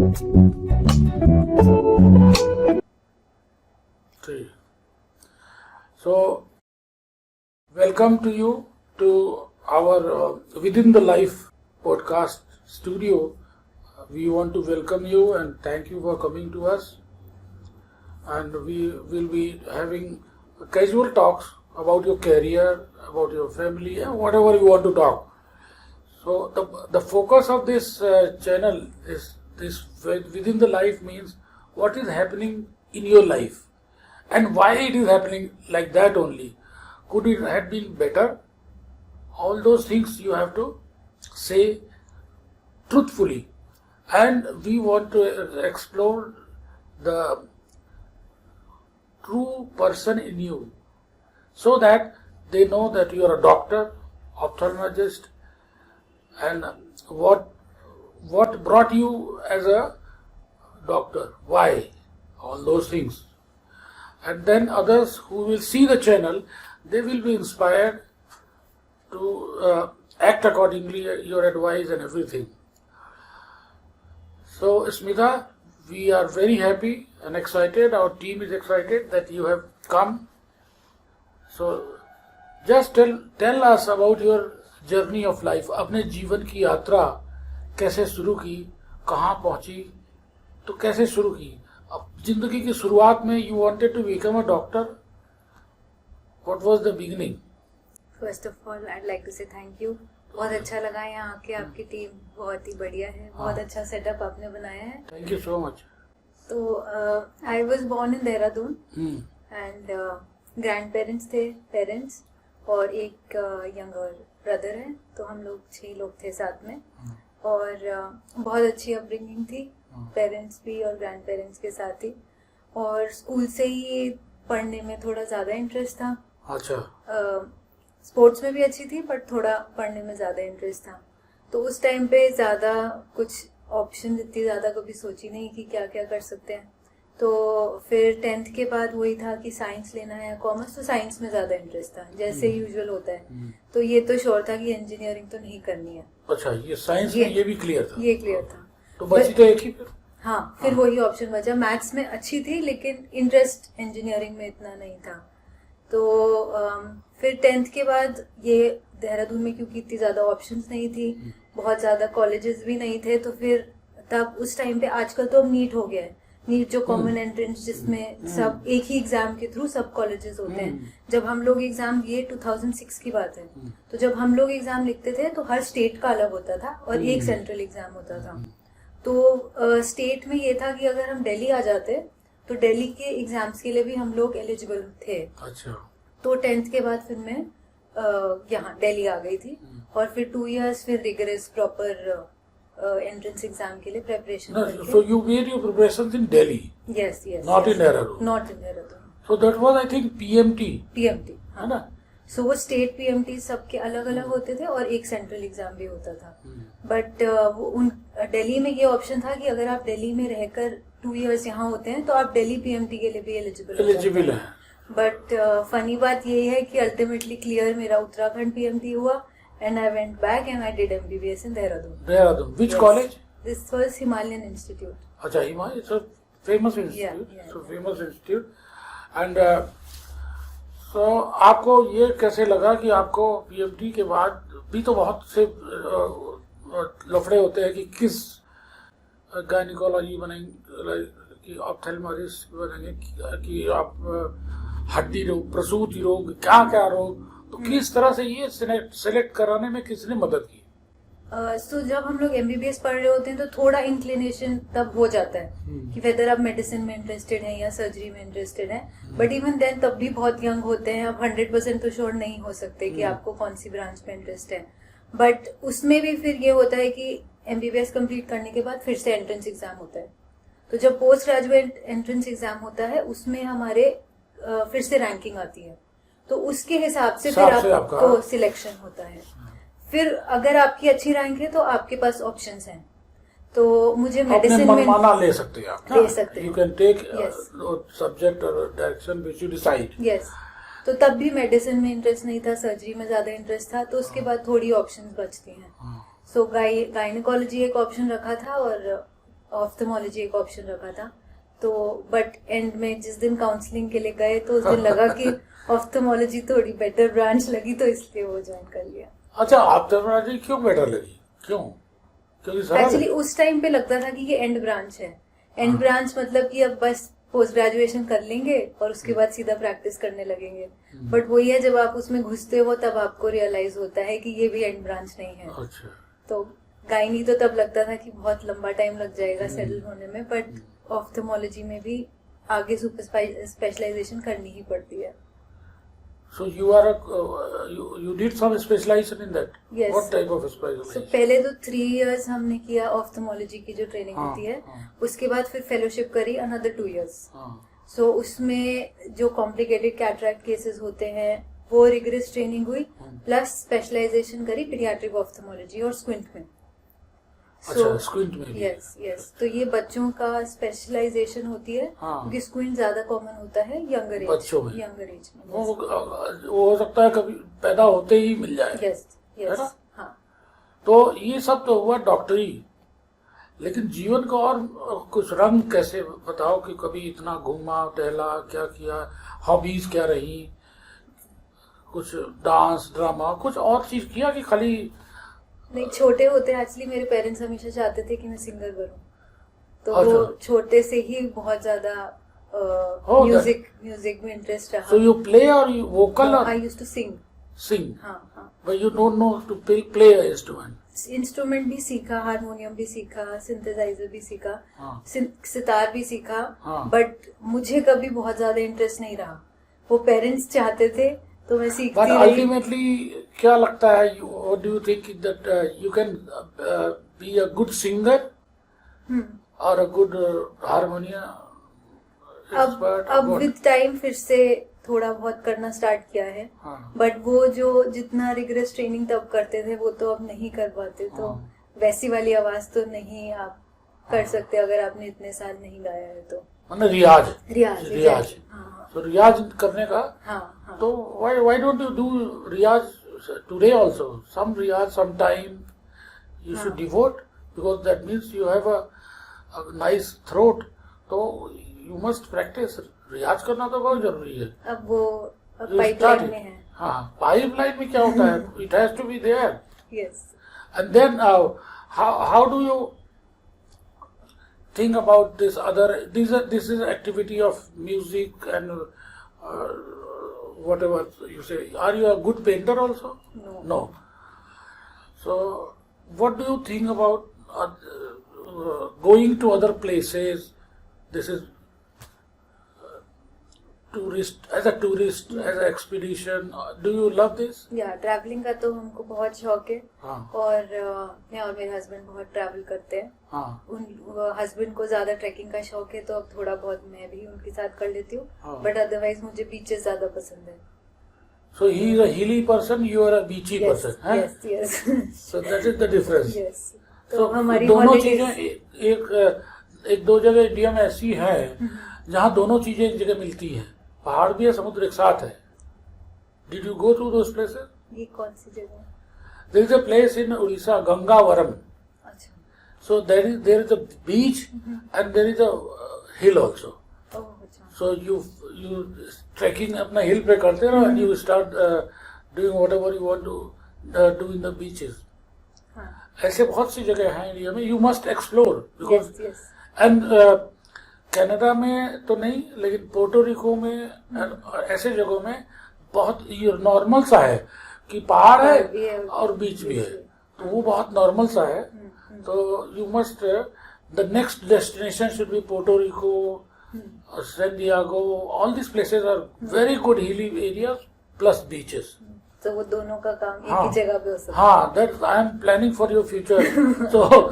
So, welcome to you to our Within the Life podcast studio. We want to welcome you and thank you for coming to us. And we will be having casual talks about your career, about your family, and whatever you want to talk. So the focus of this channel is this Within the Life means what is happening in your life and why it is happening like that only. Could it have been better? All those things you have to say truthfully. And we want to explore the true person in you so that they know that you are a doctor, ophthalmologist, and what brought you as a doctor, why, all those things. And then others who will see the channel, they will be inspired to act accordingly, your advice and everything. So Smita, we are very happy and excited, our team is excited that you have come. So just tell us about your journey of life. अपने जीवन की यात्रा कैसे शुरू की, कहाँ पहुंची, तो कैसे शुरू की. अब जिंदगी की शुरुआत में you wanted to become a doctor. What was the beginning? First of all I like to say thank you. बहुत अच्छा लगा यहाँ आके. आपकी टीम बहुत ही बढ़िया है. बहुत अच्छा सेटअप आपने बनाया है. Thank you so much. तो I was born in Dehradun and grand parents थे, पेरेंट्स और एक यंगर ब्रदर है. तो हम लोग 6 लोग थे साथ में और बहुत अच्छी अपब्रिंगिंग थी, पेरेंट्स भी और ग्रैंड पेरेंट्स के साथ ही. और स्कूल से ही पढ़ने में थोड़ा ज़्यादा इंटरेस्ट था. अच्छा. स्पोर्ट्स में भी अच्छी थी बट थोड़ा पढ़ने में ज़्यादा इंटरेस्ट था. तो उस टाइम पे ज़्यादा कुछ ऑप्शन इतनी ज़्यादा कभी सोची नहीं कि क्या क्या कर सकते हैं. तो फिर 10th के बाद वही था कि साइंस लेना है, कॉमर्स. तो साइंस में ज़्यादा इंटरेस्ट था जैसे यूजुअल होता है. तो ये तो श्योर था कि इंजीनियरिंग तो नहीं करनी है. अच्छा, ये साइंस में ये भी क्लियर था? ये क्लियर था. तो बची तो एक ही फिर. हाँ, फिर वही ऑप्शन बचा. मैथ्स में अच्छी थी लेकिन इंटरेस्ट इंजीनियरिंग में इतना नहीं था. तो फिर 10th के बाद ये देहरादून में क्योंकि इतनी ज़्यादा ऑप्शंस नहीं थी, बहुत ज़्यादा कॉलेजेस भी नहीं थे. तो फिर तब उस टाइम पे, आजकल तो अब नीट हो गया है, नीट जो कॉमन एंट्रेंस जिसमें सब एक ही एग्जाम के थ्रू सब कॉलेजेस होते हैं. जब हम लोग एग्जाम दिए 2006 की बात है, तो जब हम लोग एग्जाम लिखते थे तो हर स्टेट का अलग होता था और एक सेंट्रल एग्जाम होता था. तो स्टेट में ये था कि अगर हम दिल्ली आ जाते तो दिल्ली के एग्जाम्स के लिए भी हम लोग एलिजिबल थे. अच्छा. तो 10th के बाद फिर मैं यहाँ दिल्ली आ गई थी और फिर 2 years फिर रिगरस प्रॉपर एंट्रेंस एग्जाम के लिए प्रिपरेशन करके. So you made your preparations in Delhi? Yes. Not in Dehradun? Not in Dehradun. So that was I think PMT. है ना. सो वो स्टेट PMT सबके अलग अलग होते थे और एक सेंट्रल एग्जाम भी होता था. बट उन दिल्ली में ये ऑप्शन था कि अगर आप दिल्ली में रहकर 2 years यहाँ होते हैं तो आप दिल्ली PMT के लिए भी एलिजिबल हैं. बट फनी बात ये है कि अल्टीमेटली क्लियर मेरा उत्तराखंड PMT हुआ. And I went back and I did MBBS in Dehradun. Dehradun. Which college? This was Himalayan Institute. अच्छा, Himalayan. It's a famous institute. Yeah. So famous institute. And so आपको ये कैसे लगा कि आपको PMT के बाद भी तो बहुत से लफड़े होते हैं कि किस गायनिकोलॉजी बनेंगे, कि ऑप्थेल्मोलॉजिस्ट बनेंगे, कि आप हड्डी रोग, प्रसूति रोग, क्या क्या रोग. तो किस तरह से ये सेलेक्ट कराने में किसने मदद की? तो जब हम लोग MBBS पढ़ रहे होते हैं तो थोड़ा इंक्लिनेशन तब हो जाता है कि वेदर आप मेडिसिन में इंटरेस्टेड हैं या सर्जरी में इंटरेस्टेड हैं. बट इवन देन तब भी बहुत यंग होते हैं. आप 100% तो श्योर नहीं हो सकते कि आपको कौन सी ब्रांच में इंटरेस्ट है. बट उसमें भी फिर ये होता है कि MBBS कंप्लीट करने के बाद फिर से एंट्रेंस एग्जाम होता है. तो जब पोस्ट ग्रेजुएट एंट्रेंस एग्जाम होता है उसमें हमारे फिर से रैंकिंग आती है. तो उसके हिसाब से फिर आपको सिलेक्शन होता है. फिर अगर आपकी अच्छी रैंक है तो आपके पास ऑप्शंस हैं. तो मुझे मेडिसिन में मनमाना ले सकते हैं आप. ले सकते हैं. यू कैन टेक सब्जेक्ट और direction which you decide. Yes. तो तब भी मेडिसिन में इंटरेस्ट नहीं था, सर्जरी में ज्यादा इंटरेस्ट था. तो उसके बाद थोड़ी ऑप्शंस बचती हैं. सो गायनेकोलॉजी एक ऑप्शन रखा था और ऑफ्थेमोलॉजी एक ऑप्शन रखा था, तो बट एंड में जिस दिन काउंसलिंग के लिए गए तो उस दिन लगा कि ऑफ्थेमोलॉजी थोड़ी बेटर ब्रांच लगी, तो इसलिए वो ज्वाइन कर लिया। अच्छा, ऑप्थेल्मोलॉजी क्यों बेटर लगी, क्यों? क्योंकि सरल है? एक्चुअली उस टाइम पे लगता था कि ये एंड ब्रांच है। एंड ब्रांच मतलब कि अब बस पोस्ट ग्रेजुएशन कर लेंगे और उसके बाद सीधा प्रैक्टिस करने लगेंगे, बट वही है जब आप उसमें घुसते हो तब आपको रियलाइज होता है कि ये भी एंड ब्रांच नहीं है। अच्छा, तो गायनी तो तब लगता था कि बहुत लंबा टाइम लग जाएगा सेटल होने में, बट ऑफ्थेमोलॉजी में भी आगे सुपर स्पेशलाइजेशन करनी ही पड़ती है। so you are you did some specialization in that? Yes. What type of So, specialization? पहले तो 3 years हमने किया ऑफ्थेमोलॉजी की जो ट्रेनिंग हाँ, होती है, हाँ। उसके बाद फिर फेलोशिप करी अनदर 2 years। हाँ, सो उसमें जो कॉम्प्लिकेटेड कैटरैक्ट केसेस होते हैं वो रिगरस ट्रेनिंग हुई, प्लस स्पेशलाइजेशन करी पीडियाट्रिक ऑफ्थेमोलॉजी और स्क्विंट में। अच्छा, स्क्विंट में भी? यस, तो ये बच्चों का स्पेशलाइजेशन होती है, हाँ। क्योंकि स्क्विंट ज्यादा कॉमन होता है यंगर एज बच्चों में। में। वो हो सकता है कभी पैदा होते ही मिल जाए। यस है ना? हाँ। तो ये सब तो हुआ डॉक्टरी, लेकिन जीवन का और कुछ रंग कैसे बताओ कि कभी इतना घूमा टहला, क्या किया, हॉबीज क्या रही, कुछ डांस ड्रामा कुछ और चीज किया कि खाली? नहीं, छोटे होते एक्चुअली मेरे पेरेंट्स हमेशा चाहते थे कि मैं सिंगर बनूं, तो अच्छा। वो छोटे से ही बहुत ज्यादा Oh, म्यूजिक में इंटरेस्ट रहा। So you play or you vocal or I used to sing. sing? हाँ। But you don't know to play an instrument. Instrument भी सीखा, हारमोनियम भी सीखा, सिंथेसाइजर भी सीखा, हाँ। सितार भी सीखा, हाँ। बट मुझे कभी बहुत ज्यादा इंटरेस्ट नहीं रहा। वो पेरेंट्स चाहते थे तो मैं But सीखती रही। ultimately, क्या लगता है? What do you think that you can be a good singer or a good harmonium expert? अब What? विद टाइम फिर से थोड़ा बहुत करना स्टार्ट किया है, हाँ। बट वो जो जितना रिगरस ट्रेनिंग तब करते थे वो तो अब नहीं कर पाते, तो हाँ। वैसी वाली आवाज तो नहीं आप कर सकते अगर आपने इतने साल नहीं गाया है तो। मतलब रियाज। रियाज। हाँ तो रियाज करने का, हाँ। तो why don't you do Riyaz today also? Some Riyaz, some time you should devote, because that means you have a nice throat. तो you must practice. रियाज करना तो बहुत जरूरी है। अब वो You पाइपलाइन start it. में है। हाँ, पाइपलाइन में क्या होता है? It has to be there. Yes. And then how do you think about this other? This is activity of music and whatever you say. Are you a good painter also? No. So what do you think about going to other places? This is tourist, as an expedition. Do you love this? या travelling का तो हमको बहुत शौक है, हाँ। और मैं और मेरे हस्बैंड बहुत ट्रैवल करते हैं। हाँ। उन हस्बैंड को ज्यादा ट्रैकिंग का शौक है, तो अब थोड़ा बहुत मैं भी उनके साथ कर लेती हूँ, हाँ। बट अदरवाइज मुझे बीचेस ज्यादा पसंद है। So he is a hilly person, you are a beachy person. हैं? Yes. So that is the difference. Yes. So तो हमारी दोनों holidays- चीजें एक दो जगह इंडिया में ऐसी है जहाँ दोनों चीजें एक जगह मिलती हैं। पहाड़ भी है, समुद्र एक साथ है। Did you go to those places? ये कौन सी जगह? There is a place in Odisha, Gangavaram. अच्छा। So there is a beach and there is a hill also. ओह अच्छा। So you trekking अपना हिल पे करते रहो and you start doing whatever you want to do in the beaches. हाँ। ऐसे बहुत सी जगह हैं इंडिया में. You must explore because yes. and Canada में तो नहीं, लेकिन पोर्टोरिको में ऐसे जगहों में बहुत नॉर्मल सा है कि पहाड़ है और बीच भी है, तो वो बहुत नॉर्मल सा है. तो you must the next destination should be Puerto Rico, San Diego. All this places are very good hilly areas plus beaches. तो वो दोनों का काम हाँ. एक ही जगह पे हो सकता है। हाँ, that I am planning for your future. तो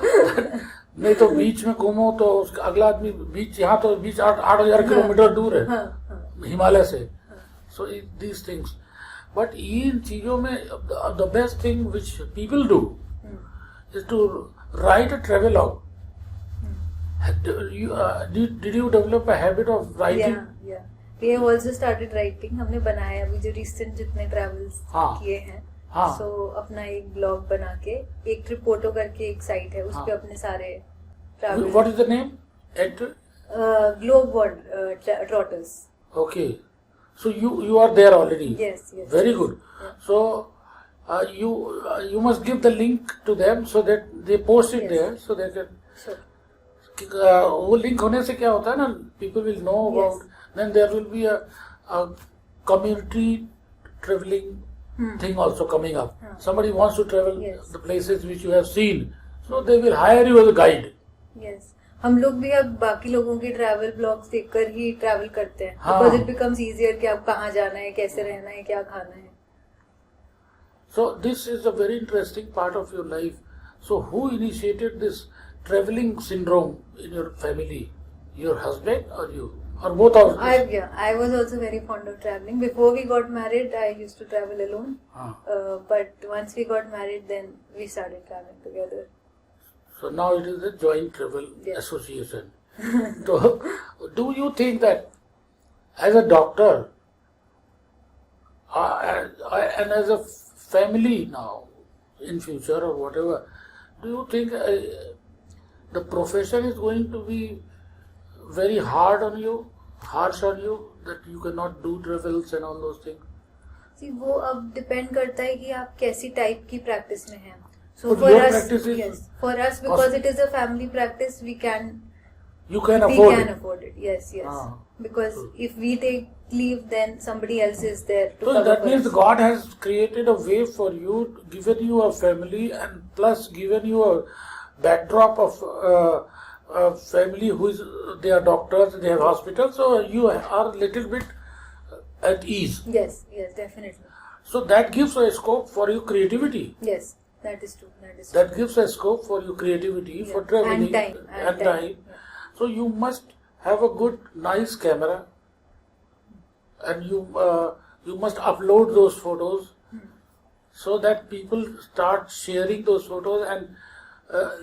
नहीं तो बीच में घूमो तो उसका अगला आदमी बीच, यहाँ तो बीच 8,000 किलोमीटर दूर है हिमालय से. सो दीज थिंग्स, बट इन चीजों में the best thing which people do is to write a travelogue. Did you develop a habit of writing? We have also started writing. हमने बनाया अभी जो रिसेंट जितने ट्रैवल्स हाँ. किए हैं, हाँ. सो अपना एक ब्लॉग बना के, एक ट्रिप फोटो करके एक साइट है, उस पे हाँ. अपने सारे travel. What is the name? Globe World Trotters. Okay. So you are there already. Yes. Very good. Yeah. So you must give the link to them so that they post it Yes. there so they can. Sure. वो link होने से क्या होता है ना, people will know about. Yes. Then there will be a community traveling thing also coming up. Somebody wants to travel Yes. the places which you have seen, so they will hire you as a guide. Yes. हम लोग भी अब बाकी लोगों के travel blogs देखकर ही travel करते हैं, हाँ. बिकॉज इट बिकम्स इजियर कि आप कहाँ जाना है, कैसे रहना है, क्या खाना है. So this is a very interesting part of your life. So who initiated this traveling syndrome in your family? Your husband or you? Or both of you? I was also very fond of traveling. Before we got married, I used to travel alone. But once we got married, then we started traveling together. So now it is a joint travel Yes. association. So do you think that as a doctor and as a family now in future or whatever, do you think the profession is going to be very hard on you, harsh on you, that you cannot do travels and all those things? See, वो अब depend करता है कि आप कैसी type की practice में हैं. So But for your us, practice is yes, for us because it is a family practice, we can afford it. afford it. Yes. Ah. Because if we take leave, then somebody else is there to So cover that for means us. God has created a way for you, given you a family, and plus given you a backdrop of a family who is, they are doctors, they have hospitals, so you are a little bit at ease. Yes, definitely. So that gives a scope for your creativity. Yes, that is true. That gives a scope for your cretivity, for Yeah. traveling And time. Yeah. So you must have a good, nice camera, and you must upload those photos so that people start sharing those photos and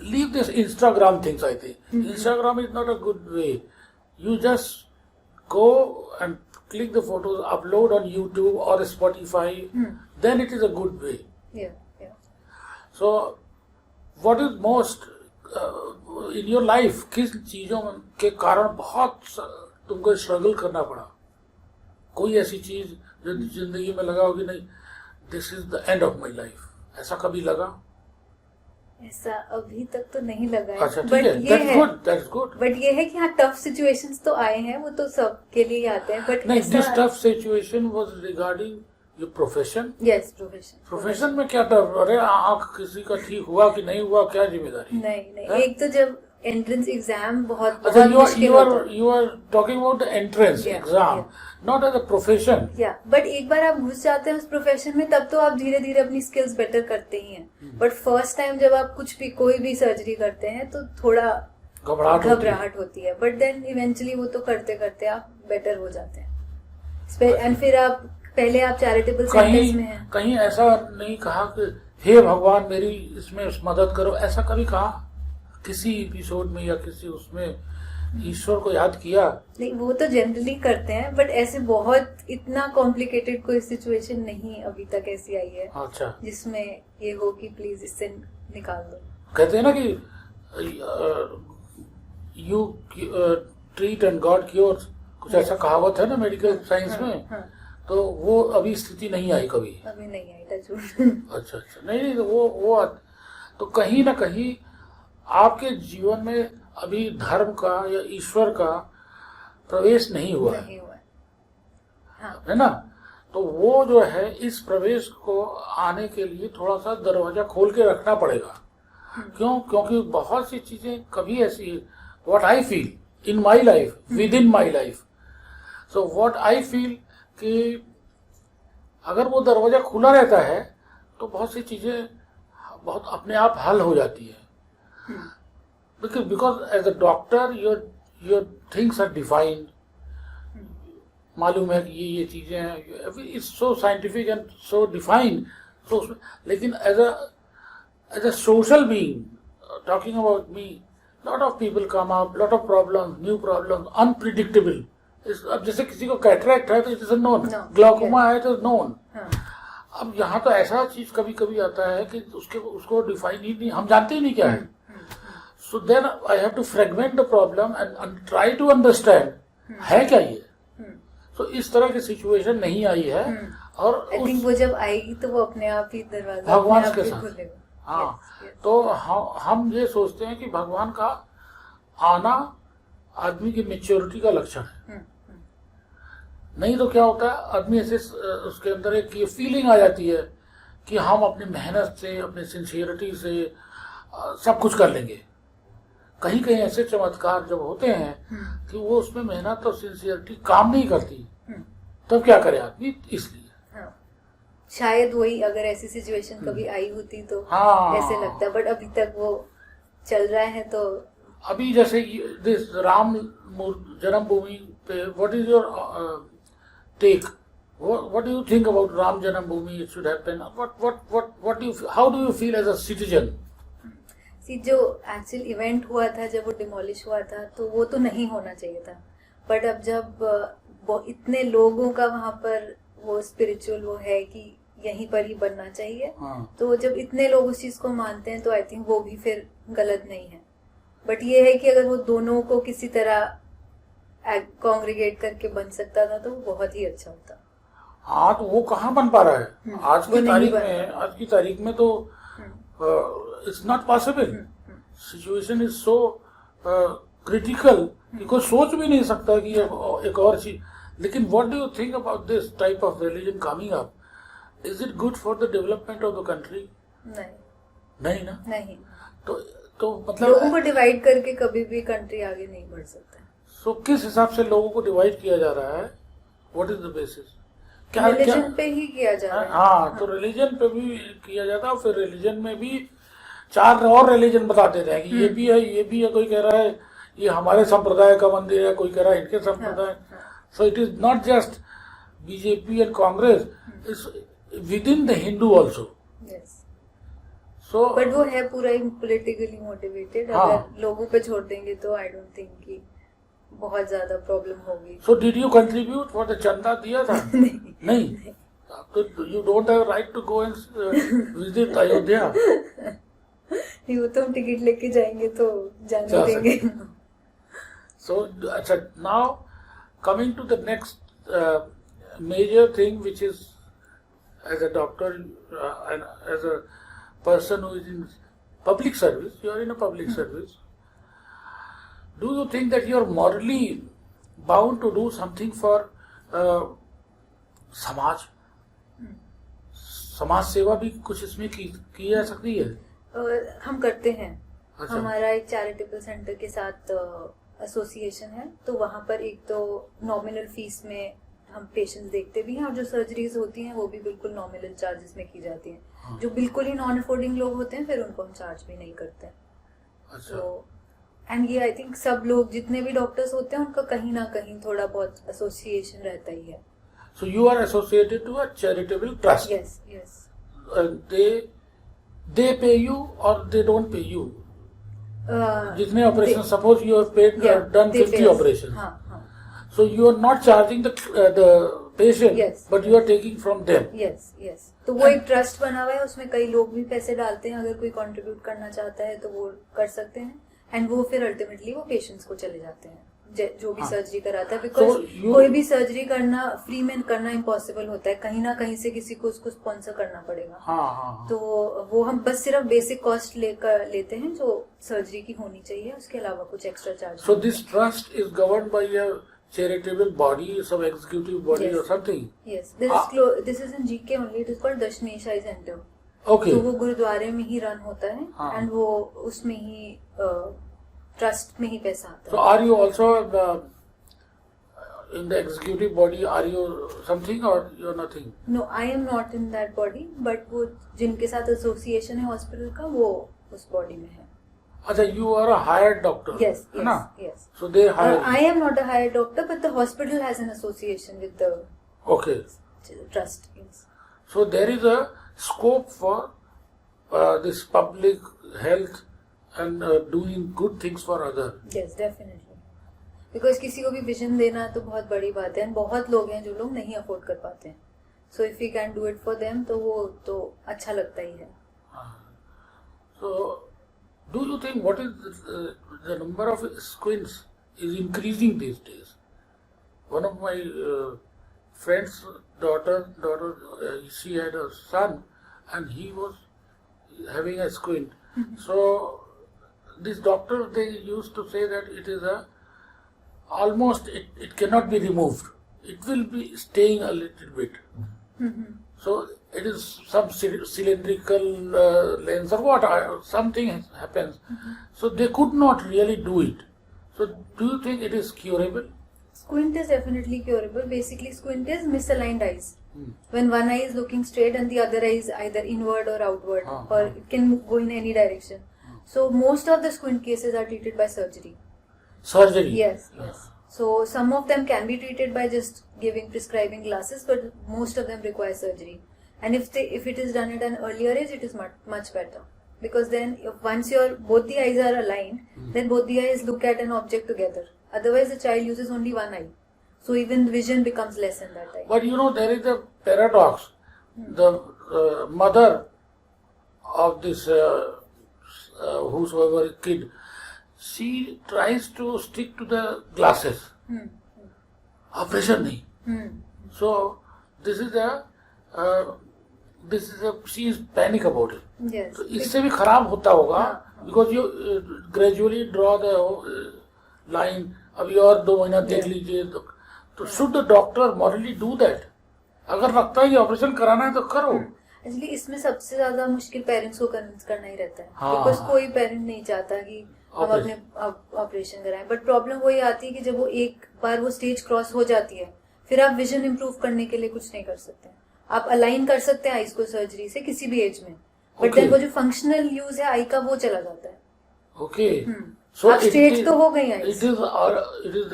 leave this Instagram things. I think Instagram is not a good way. You just go and click the photos, upload on YouTube or Spotify. Then it is a good way. Yeah. So, what is most in your life? किस चीजों के कारण बहुत तुमको struggle करना पड़ा? कोई ऐसी चीज जो जिंदगी में लगा होगी नहीं, this is the end of my life, ऐसा कभी लगा? ऐसा अभी तक तो नहीं लगा है. अच्छा, ठीक But है, ये दैट्स गुड. बट ये है कि हाँ, टफ सिचुएशंस तो आए हैं, वो तो सबके लिए ही आते हैं. बट नहीं, this tough situation was regarding your profession. Yes, profession में क्या टफ? अरे आँख किसी का ठीक हुआ कि नहीं हुआ, क्या जिम्मेदारी? नहीं. एक तो जब एंट्रेंस एग्जाम बहुत अच्छा, मुश्किल होता है. you are talking about the entrance exam, not as a profession. But एक बार आप घुस जाते हैं उस प्रोफेशन में, तब तो आप धीरे धीरे अपनी स्किल्स बेटर करते ही हैं. बट फर्स्ट टाइम जब आप कोई भी सर्जरी करते हैं तो थोड़ा घबराहट होती है. बट देन इवेंचुअली वो तो करते करते आप बेटर हो जाते हैं. एंड फिर आप पहले आप चैरिटेबल सेक्टर्स में हैं. कहीं ऐसा नहीं कहा कि हे भगवान मेरी इसमें मदद करो, ऐसा कभी कहा किसी एपिसोड में या किसी उसमें ईश्वर को याद किया? नहीं, वो तो जनरली करते हैं, बट ऐसे बहुत इतना कॉम्प्लिकेटेड कोई सिचुएशन नहीं अभी तक ऐसी आई है. अच्छा, जिसमें ये हो कि प्लीज इससे निकाल दो. कहते हैं ना कि you treat and God cures, कुछ ऐसा कहावत है ना मेडिकल साइंस में. तो वो अभी स्थिति नहीं आई कभी? अभी नहीं आई, टच. अच्छा, नहीं, वो तो कहीं ना कहीं आपके जीवन में अभी धर्म का या ईश्वर का प्रवेश नहीं हुआ है. हाँ. है ना? तो वो जो है, इस प्रवेश को आने के लिए थोड़ा सा दरवाजा खोल के रखना पड़ेगा. क्यों? क्योंकि बहुत सी चीजें कभी ऐसी, what I feel in my life, with in my life, so what I feel कि अगर वो दरवाजा खुला रहता है तो बहुत सी चीजें बहुत अपने आप हल हो जाती है. Because as a doctor, your things are defined. मालूम है कि ये चीजें हैं, it's so scientific and so defined. So, लेकिन as a social being, talking about me, lot of people come up, lot of problems, new problems, unpredictable. अब जैसे किसी को कैटरैक्ट है तो इट इज नोन, ग्लाइकोमा है तो नोन. अब यहाँ तो ऐसा चीज कभी कभी आता है कि उसको डिफाइन ही नहीं, हम जानते ही नहीं क्या है. So then I have to fragment the problem and try to understand है क्या ये. So इस तरह की सिचुएशन नहीं आई है. और आई थिंक वो जब आएगी तो वो अपने आप ही दरवाजा भगवान अपने आप के ही साथ. खुलेगा. हाँ. Yes, yes. तो हम ये सोचते हैं कि भगवान का आना आदमी की मेच्योरिटी का लक्षण है. नहीं तो क्या होता है, आदमी ऐसे उसके अंदर एक ये फीलिंग आ जाती है कि हम अपनी मेहनत से, अपनी सिंसियरिटी से सब कुछ कर लेंगे. कहीं कहीं ऐसे चमत्कार जब होते हैं कि वो उसमें मेहनत और सिंसियरिटी काम नहीं करती, तब क्या करे आदमी. इसलिए शायद वही अगर ऐसी सिचुएशन कभी आई होती तो हाँ. ऐसे लगता, बट अभी तक वो चल रहा है. तो अभी जैसे दिस राम जन्मभूमि पे, what is your take? What do you think about Ram Janambhoomi? It should happen. What do you? How do you feel as a citizen? जो एक्चुअल इवेंट हुआ था, जब वो डिमोलिश हुआ था, तो वो तो नहीं होना चाहिए था. बट अब जब वो इतने लोगों का वहाँ पर वो स्पिरिचुअल वो है कि यहीं पर ही बनना चाहिए, तो जब इतने लोग उस चीज को मानते हैं तो आई थिंक वो भी फिर गलत नहीं है. बट ये है कि अगर वो दोनों को किसी तरह कॉन्ग्रीगेट करके बन सकता था तो वो बहुत ही अच्छा होता. हाँ, तो वो कहाँ बन पा रहा है आज की तारीख में तो it's not possible. Situation is so critical कि कोई सोच भी नहीं सकता कि एक और चीज. लेकिन what do you think about this type of religion coming up? Is it good for the development of the country? नहीं ना. नहीं. तो मतलब लोगों को डिवाइड करके कभी भी कंट्री आगे नहीं बढ़ सकता. सो किस हिसाब से लोगों को डिवाइड किया जा रहा है? What is the basis? Religion पे ही किया जा रहा है. हाँ, तो रिलीजन पे भी किया जाता है. फिर रिलीजन में भी 4 और रिलीजन बता देते हैं कि ये भी है, ये भी है. कोई कह रहा है ये हमारे संप्रदाय का मंदिर है, कोई कह रहा है इनके संप्रदाय. So it is not just BJP and Congress, it's with in the Hindu also. So but वो है पूरा पॉलिटिकली मोटिवेटेड. अगर लोगों पे छोड़ देंगे तो आई डोंट थिंक कि बहुत ज्यादा प्रॉब्लम होगी. So did you contribute for the चंदा दिया था? नहीं. तो you don't have right to go and visit Ayodhya. नहीं, वो तो हम टिकट लेके जाएंगे तो जाने देंगे. सो अच्छा, now coming to the next major thing which is as a doctor and as a person who is in public service, you are in a public service. Do you think that you are morally bound to do something for समाज? समाज सेवा भी कुछ इसमें की जा सकती है? हम करते हैं. अच्छा. हमारा एक चैरिटेबल सेंटर के साथ एसोसिएशन है, तो वहाँ पर एक तो नॉमिनल फीस में हम पेशेंट्स देखते भी हैं, और जो सर्जरीज होती हैं वो भी बिल्कुल नॉमिनल चार्जेस में की जाती हैं. जो बिल्कुल ही नॉन अफोर्डिंग लोग होते हैं फिर उनको हम चार्ज भी नहीं करते. अच्छा. एंड ये आई थिंक सब लोग जितने भी डॉक्टर्स होते हैं उनका कहीं ना कहीं थोड़ा बहुत एसोसिएशन रहता ही है. So you are associated to a charitable trust. Yes. They pay you or they don't pay you? जितने operation, suppose you have paid done 50 operations. So you are not charging the patient, yes, but you are taking from them. Yes. तो वो एक trust बना हुआ है, उसमें कई लोग भी पैसे डालते हैं. अगर कोई कंट्रीब्यूट करना चाहता है तो वो कर सकते हैं, एंड वो फिर अल्टीमेटली वो पेशेंट्स को चले जाते हैं जो भी सर्जरी कराता है. बिकॉज कोई भी सर्जरी करना फ्री में करना इम्पॉसिबल होता है, कहीं ना कहीं से किसी को उसको स्पॉन्सर करना पड़ेगा. तो वो हम बस सिर्फ बेसिक कॉस्ट लेते हैं जो सर्जरी की होनी चाहिए, उसके अलावा कुछ extra charge. So this trust is governed by a charitable body, some executive body, yes, or something. Yes, this is in GK only. It is called Dashmesh Eye Center. Okay. तो वो गुरुद्वारे में ही रन होता है, and वो उसमें ही trust में ही पैसा आता है. So are you also in the executive body? Are you something or you're nothing? No, I am not in that body, but वो जिनके साथ एसोसिएशन है हॉस्पिटल का, वो उस बॉडी में है. अच्छा, you are a hired doctor. Yes. So they hire. I am not a hired doctor, but the hospital has an association with the trust. Yes. So there is a scope for this public health and doing good things for others. Yes, definitely. Because किसी को भी vision देना तो बहुत बड़ी बात है, and बहुत लोग हैं जो लोग नहीं अफोर्ड कर पाते हैं. So if we can do it for them, तो वो तो अच्छा लगता ही है. So Do you think what is the number of squints is increasing these days? One of my friend's daughter, she had a son, and he was having a squint. So this doctor, they used to say that it is almost it cannot be removed. It will be staying a little bit. So it is some cylindrical lens or what, something happens. So they could not really do it. So do you think it is curable? Squint is definitely curable. Basically, squint is misaligned eyes. When one eye is looking straight and the other eye is either inward or outward, or it can go in any direction. So most of the squint cases are treated by surgery. Surgery? Yes, yes. So some of them can be treated by just prescribing glasses, but most of them require surgery. And if it is done at an earlier age, it is much better, because then once both the eyes are aligned, then both the eyes look at an object together. Otherwise, the child uses only one eye, so even vision becomes less in that eye. But there is a paradox. The mother of this whosoever kid, she tries to stick to the glasses. Operation nahi. So this is she is panic about it. Yes. तो इससे भी खराब होता होगा, because you gradually draw the line. अभी और 2 महीना देख लीजिए. तो should the doctor morally do that? अगर लगता है कि ऑपरेशन कराना है तो करो. एक्चुअली इसमें सबसे ज्यादा मुश्किल पेरेंट्स को कन्विंस करना ही रहता है, हाँ, बिकॉज कोई पेरेंट नहीं चाहता कि हम अपने ऑपरेशन कराएं. बट प्रॉब्लम वही आती है कि जब वो एक बार वो स्टेज क्रॉस हो जाती है, फिर आप विजन इम्प्रूव करने के लिए कुछ नहीं कर सकते. आप अलाइन कर सकते हैं आईज को सर्जरी से किसी भी एज में, बट देन वो जो फंक्शनल यूज है आई का वो चला जाता है. ओके. So आप स्ट्रेट तो हो गई eyes. It is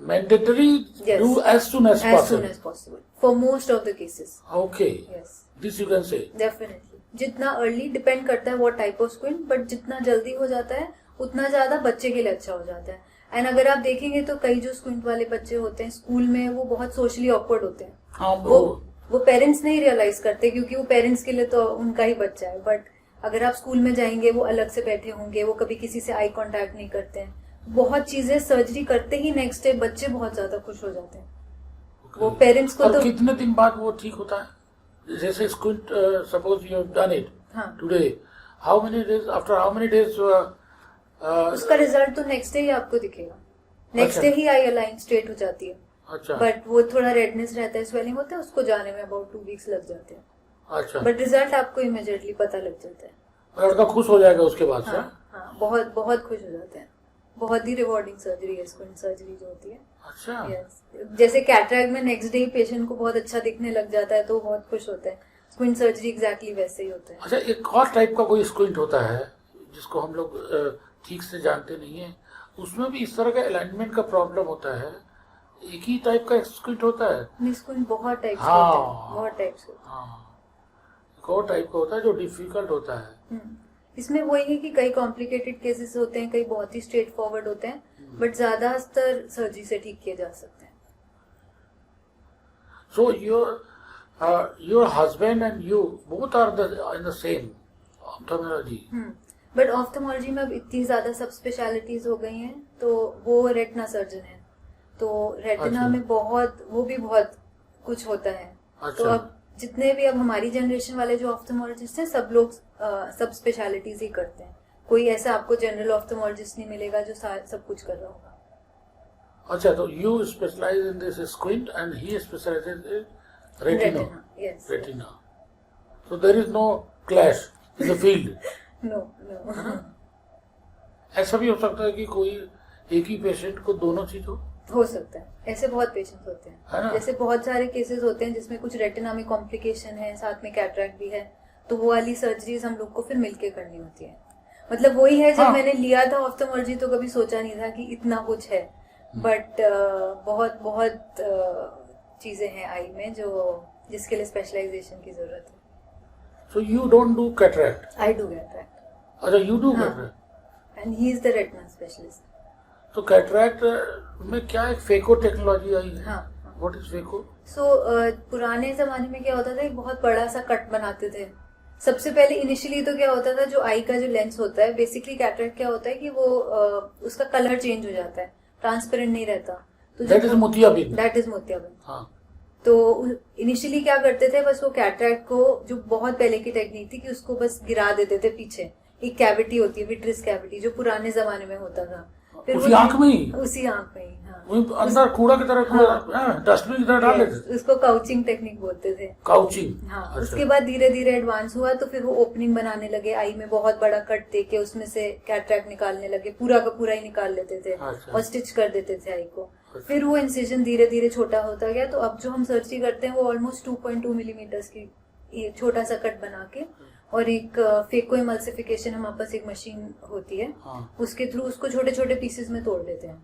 mandatory do as soon as possible. As soon as possible for most of the cases. Okay. Yes. This you can say. Definitely. जितना अर्ली डिपेंड करता है what type of squint, but जितना जल्दी हो जाता है उतना ज्यादा बच्चे के लिए अच्छा हो जाता है. एंड अगर आप देखेंगे तो कई जो स्क्विंट वाले बच्चे होते हैं स्कूल में, वो बहुत सोशली ऑकवर्ड होते हैं. हाँ, वो पेरेंट्स नहीं रियलाइज करते, क्योंकि वो पेरेंट्स के लिए तो उनका ही बच्चा है. बट अगर आप स्कूल में जाएंगे, वो अलग से बैठे होंगे, वो कभी किसी से आई कांटेक्ट नहीं करते हैं. बहुत चीजें सर्जरी करते ही नेक्स्ट डे बच्चे बहुत ज्यादा खुश हो जाते हैं. वो पेरेंट्स को तो कितने दिन बाद वो ठीक होता है? जैसे squint, suppose you have done it today, how many days, after how many days उसका रिजल्ट तो नेक्स्ट डे ही आपको दिखेगा. नेक्स्ट डे ही आई अलाइन स्ट्रेट हो जाती है. अच्छा. बट वो थोड़ा रेडनेस रहता है, स्वेलिंग होता है, उसको जाने में अबाउट 2 वीक्स लग जाते हैं. अच्छा. बट रिजल्ट आपको इमीडिएटली पता लग जाता है. लड़का खुश हो जाएगा उसके बाद से? हाँ, बहुत बहुत खुश हो जाते हैं. बहुत ही रिवॉर्डिंग सर्जरी है स्क्विंट सर्जरी जो होती है. अच्छा. यस. जैसे कैटरैक्ट में नेक्स्ट डे ही पेशेंट को बहुत अच्छा दिखने लग जाता है तो बहुत खुश होते हैं. स्क्विंट सर्जरी एग्जैक्टली वैसे ही होता है. अच्छा, एक और टाइप का कोई स्क्विंट होता है जिसको हम लोग ठीक से जानते नहीं है, उसमें भी इस तरह का अलाइनमेंट का प्रॉब्लम होता है. एक ही टाइप का स्क्विंट होता है? नहीं, स्क्विंट बहुत टाइप्स हाँ, होते हैं, बहुत टाइप्स होते हैं. हाँ, एक और टाइप का होता है जो डिफिकल्ट होता है. इसमें वही है कि कई कॉम्प्लिकेटेड केसेस होते हैं, कई बहुत ही स्ट्रेट फॉरवर्ड होते हैं, बट ज्यादातर सर्जरी से ठीक किए जा सकते हैं. So your husband and you both are in the same ophthalmology. But ophthalmology में अब इतनी ज्यादा सब स्पेशलिटीज हो गई हैं, तो वो रेटिना सर्जन है, तो रेटिना अच्छा. में वो भी बहुत कुछ होता है. अच्छा. तो अब जितने भी अब हमारी जनरेशन वाले जो ऑप्थेमोलॉजिस्ट हैं, सब लोग सब स्पेशलिटीज ही करते हैं. कोई ऐसा आपको जनरल ऑप्थेमोलॉजिस्ट नहीं मिलेगा जो सब कुछ कर रहा होगा. अच्छा, तो you specialize in this squint and he specializes in retina. Yes. Retina. So there is no clash in the field. No. ऐसा भी हो सकता है कि कोई एक ही पेशेंट को दोनों चीज हो सकता है. ऐसे बहुत पेशेंट्स होते है ना? हैं. जैसे बहुत सारे केसेस होते हैं जिसमें कुछ रेटिना में कॉम्प्लिकेशन है, साथ में कैटरैक्ट भी है, तो वो वाली सर्जरीज हम लोग को फिर मिलके करनी होती है. मतलब वही है, जब मैंने लिया था ऑप्थेमोलॉजी तो कभी सोचा नहीं था कि इतना कुछ है. बट बहुत बहुत चीजें हैं आई में जिसके लिए स्पेशलाइजेशन की जरूरत है. So you don't do cataract? I do cataract. अच्छा, you do cataract. And he is the retina specialist. तो कैटरैक्ट में क्या एक फेको टेक्नोलॉजी आई है? हाँ. What is phaco? So पुराने जमाने में क्या होता था, एक बहुत बड़ा सा कट बनाते थे सबसे पहले इनिशियली तो क्या होता था, जो आई का जो लेंस होता है, बेसिकली कैटरेक्ट क्या होता है कि वो उसका कलर चेंज हो जाता है, ट्रांसपेरेंट नहीं रहता। तो दैट इज मोतियाबिंद। दैट इज मोतियाबिंद। हाँ। तो इनिशियली क्या करते थे, बस वो कैटरेक्ट को, जो बहुत पहले की टेक्निक थी कि उसको बस गिरा देते थे पीछे, एक कैविटी होती है विट्रिस कैविटी, जो पुराने जमाने में होता था। फिर उसी आंख में ही? उसी आंख में ही, हाँ। वही अंदर कूड़ा की तरह, डस्टबिन की तरह डाल देते थे। उसको काउचिंग टेक्निक बोलते थे। काउचिंग। हाँ। अच्छा। उसके बाद धीरे धीरे एडवांस हुआ, तो फिर वो ओपनिंग बनाने लगे आई में, बहुत बड़ा कट दे के उसमें से कैटरेक्ट निकालने लगे, पूरा का पूरा ही निकाल लेते थे। अच्छा। और स्टिच कर देते थे आई को। फिर वो इंसिजन धीरे धीरे छोटा होता गया, तो अब जो हम सर्जरी करते हैं वो ऑलमोस्ट 2.2 मिलीमीटर्स की एक छोटा सा कट बना के, और एक फेको एमल्सिफिकेशन हमारे पास एक मशीन होती है, हाँ। उसके थ्रू उसको छोटे छोटे पीसेस में तोड़ देते हैं।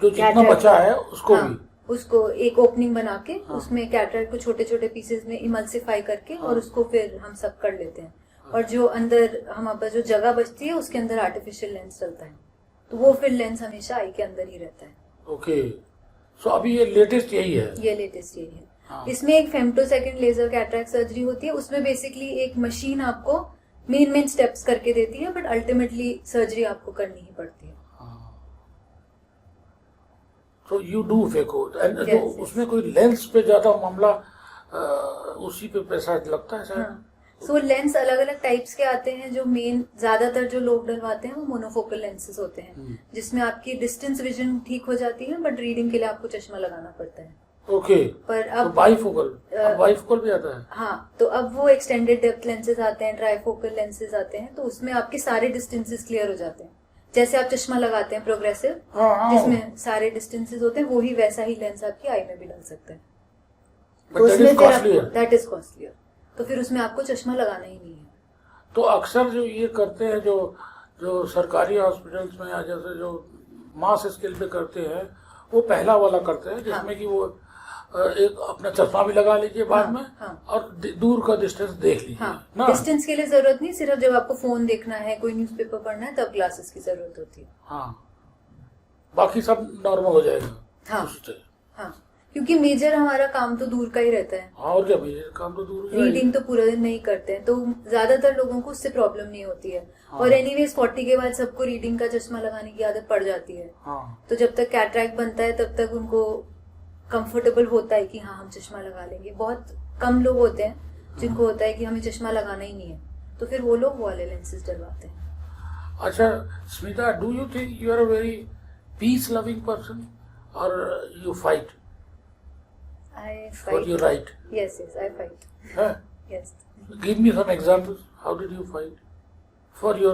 जो जितना बचा है उसको हाँ, भी उसको एक ओपनिंग बना के, हाँ। उसमें कैटरेक्ट को छोटे छोटे पीसेस में इमल्सिफाई करके, हाँ। और उसको फिर हम सब कर लेते हैं। और जो अंदर हमारे पास जो जगह बचती है उसके अंदर आर्टिफिशियल लेंस चलता है, तो वो फिर लेंस हमेशा आई के अंदर ही रहता है। ओके। सो अभी ये लेटेस्ट यही है? ये लेटेस्ट यही है। हाँ। इसमें एक फेम्टोसेकंड लेजर कैटरेक्ट सर्जरी होती है, उसमें बेसिकली एक मशीन आपको मेन स्टेप्स करके देती है, बट अल्टीमेटली सर्जरी आपको करनी ही पड़ती है। तो you do phaco, and Yes, yes. उसमें कोई लेंस पे ज्यादा मामला उसी पे पैसा लगता है शायद? हाँ। सो लेंस अलग अलग टाइप्स के आते हैं। जो मेन ज्यादातर जो लोग डलवाते हैं वो मोनोफोकल लेंसेज होते हैं, जिसमें आपकी डिस्टेंस विजन ठीक हो जाती है, बट रीडिंग के लिए आपको चश्मा लगाना पड़ता है। ओके। पर तो अब बाईफोकल भी आता है? हाँ, तो अब वो एक्सटेंडेड डेप्थ लेंसेज आते हैं, ट्राईफोकल लेंसेज आते हैं, तो उसमें आपके सारे डिस्टेंसेस क्लियर हो जाते हैं। जैसे आप चश्मा लगाते हैं प्रोग्रेसिव, हाँ। जिसमें सारे डिस्टेंसेस होते हैं, वो ही वैसा ही लेंस आपकी आई में भी डल सकता है। But that is costlier. That is costlier, तो फिर उसमें आपको चश्मा लगाना ही नहीं है। तो अक्सर जो ये करते हैं, जो सरकारी हॉस्पिटल्स में या जैसे जो मास स्केल पे करते हैं, वो पहला वाला करते हैं, जिसमें कि वो एक अपना चश्मा भी लगा लीजिए बाद में, और दूर का डिस्टेंस देख लीजिए। हाँ, डिस्टेंस के लिए जरूरत नहीं, सिर्फ जब आपको फोन देखना है, कोई न्यूज़पेपर पढ़ना है, तब ग्लासेस की जरूरत होती है। हाँ, बाकी सब नॉर्मल हो जाएगा। हाँ, हाँ, क्योंकि मेजर हमारा काम तो दूर का ही रहता है। हाँ, और क्या, मेजर काम तो दूर ही। रीडिंग तो पूरा दिन नहीं करते हैं, तो ज्यादातर लोगों को उससे प्रॉब्लम नहीं होती है। हाँ। और एनीवेज 40 के बाद सबको रीडिंग का चश्मा लगाने की आदत पड़ जाती है। हाँ। तो जब तक कैटरेक्ट बनता है तब तक उनको कंफर्टेबल होता है कि हाँ हम चश्मा लगा लेंगे। बहुत कम लोग होते हैं जिनको होता है कि हमें चश्मा लगाना ही नहीं है, तो फिर वो लोग वाले लेंसेज डलवाते हैं। अच्छा Smita, do you think you are a very peace loving person और you fight I for fight. your right? Yes, I fight. Huh? Yes. Give me some examples. How did you fight? For your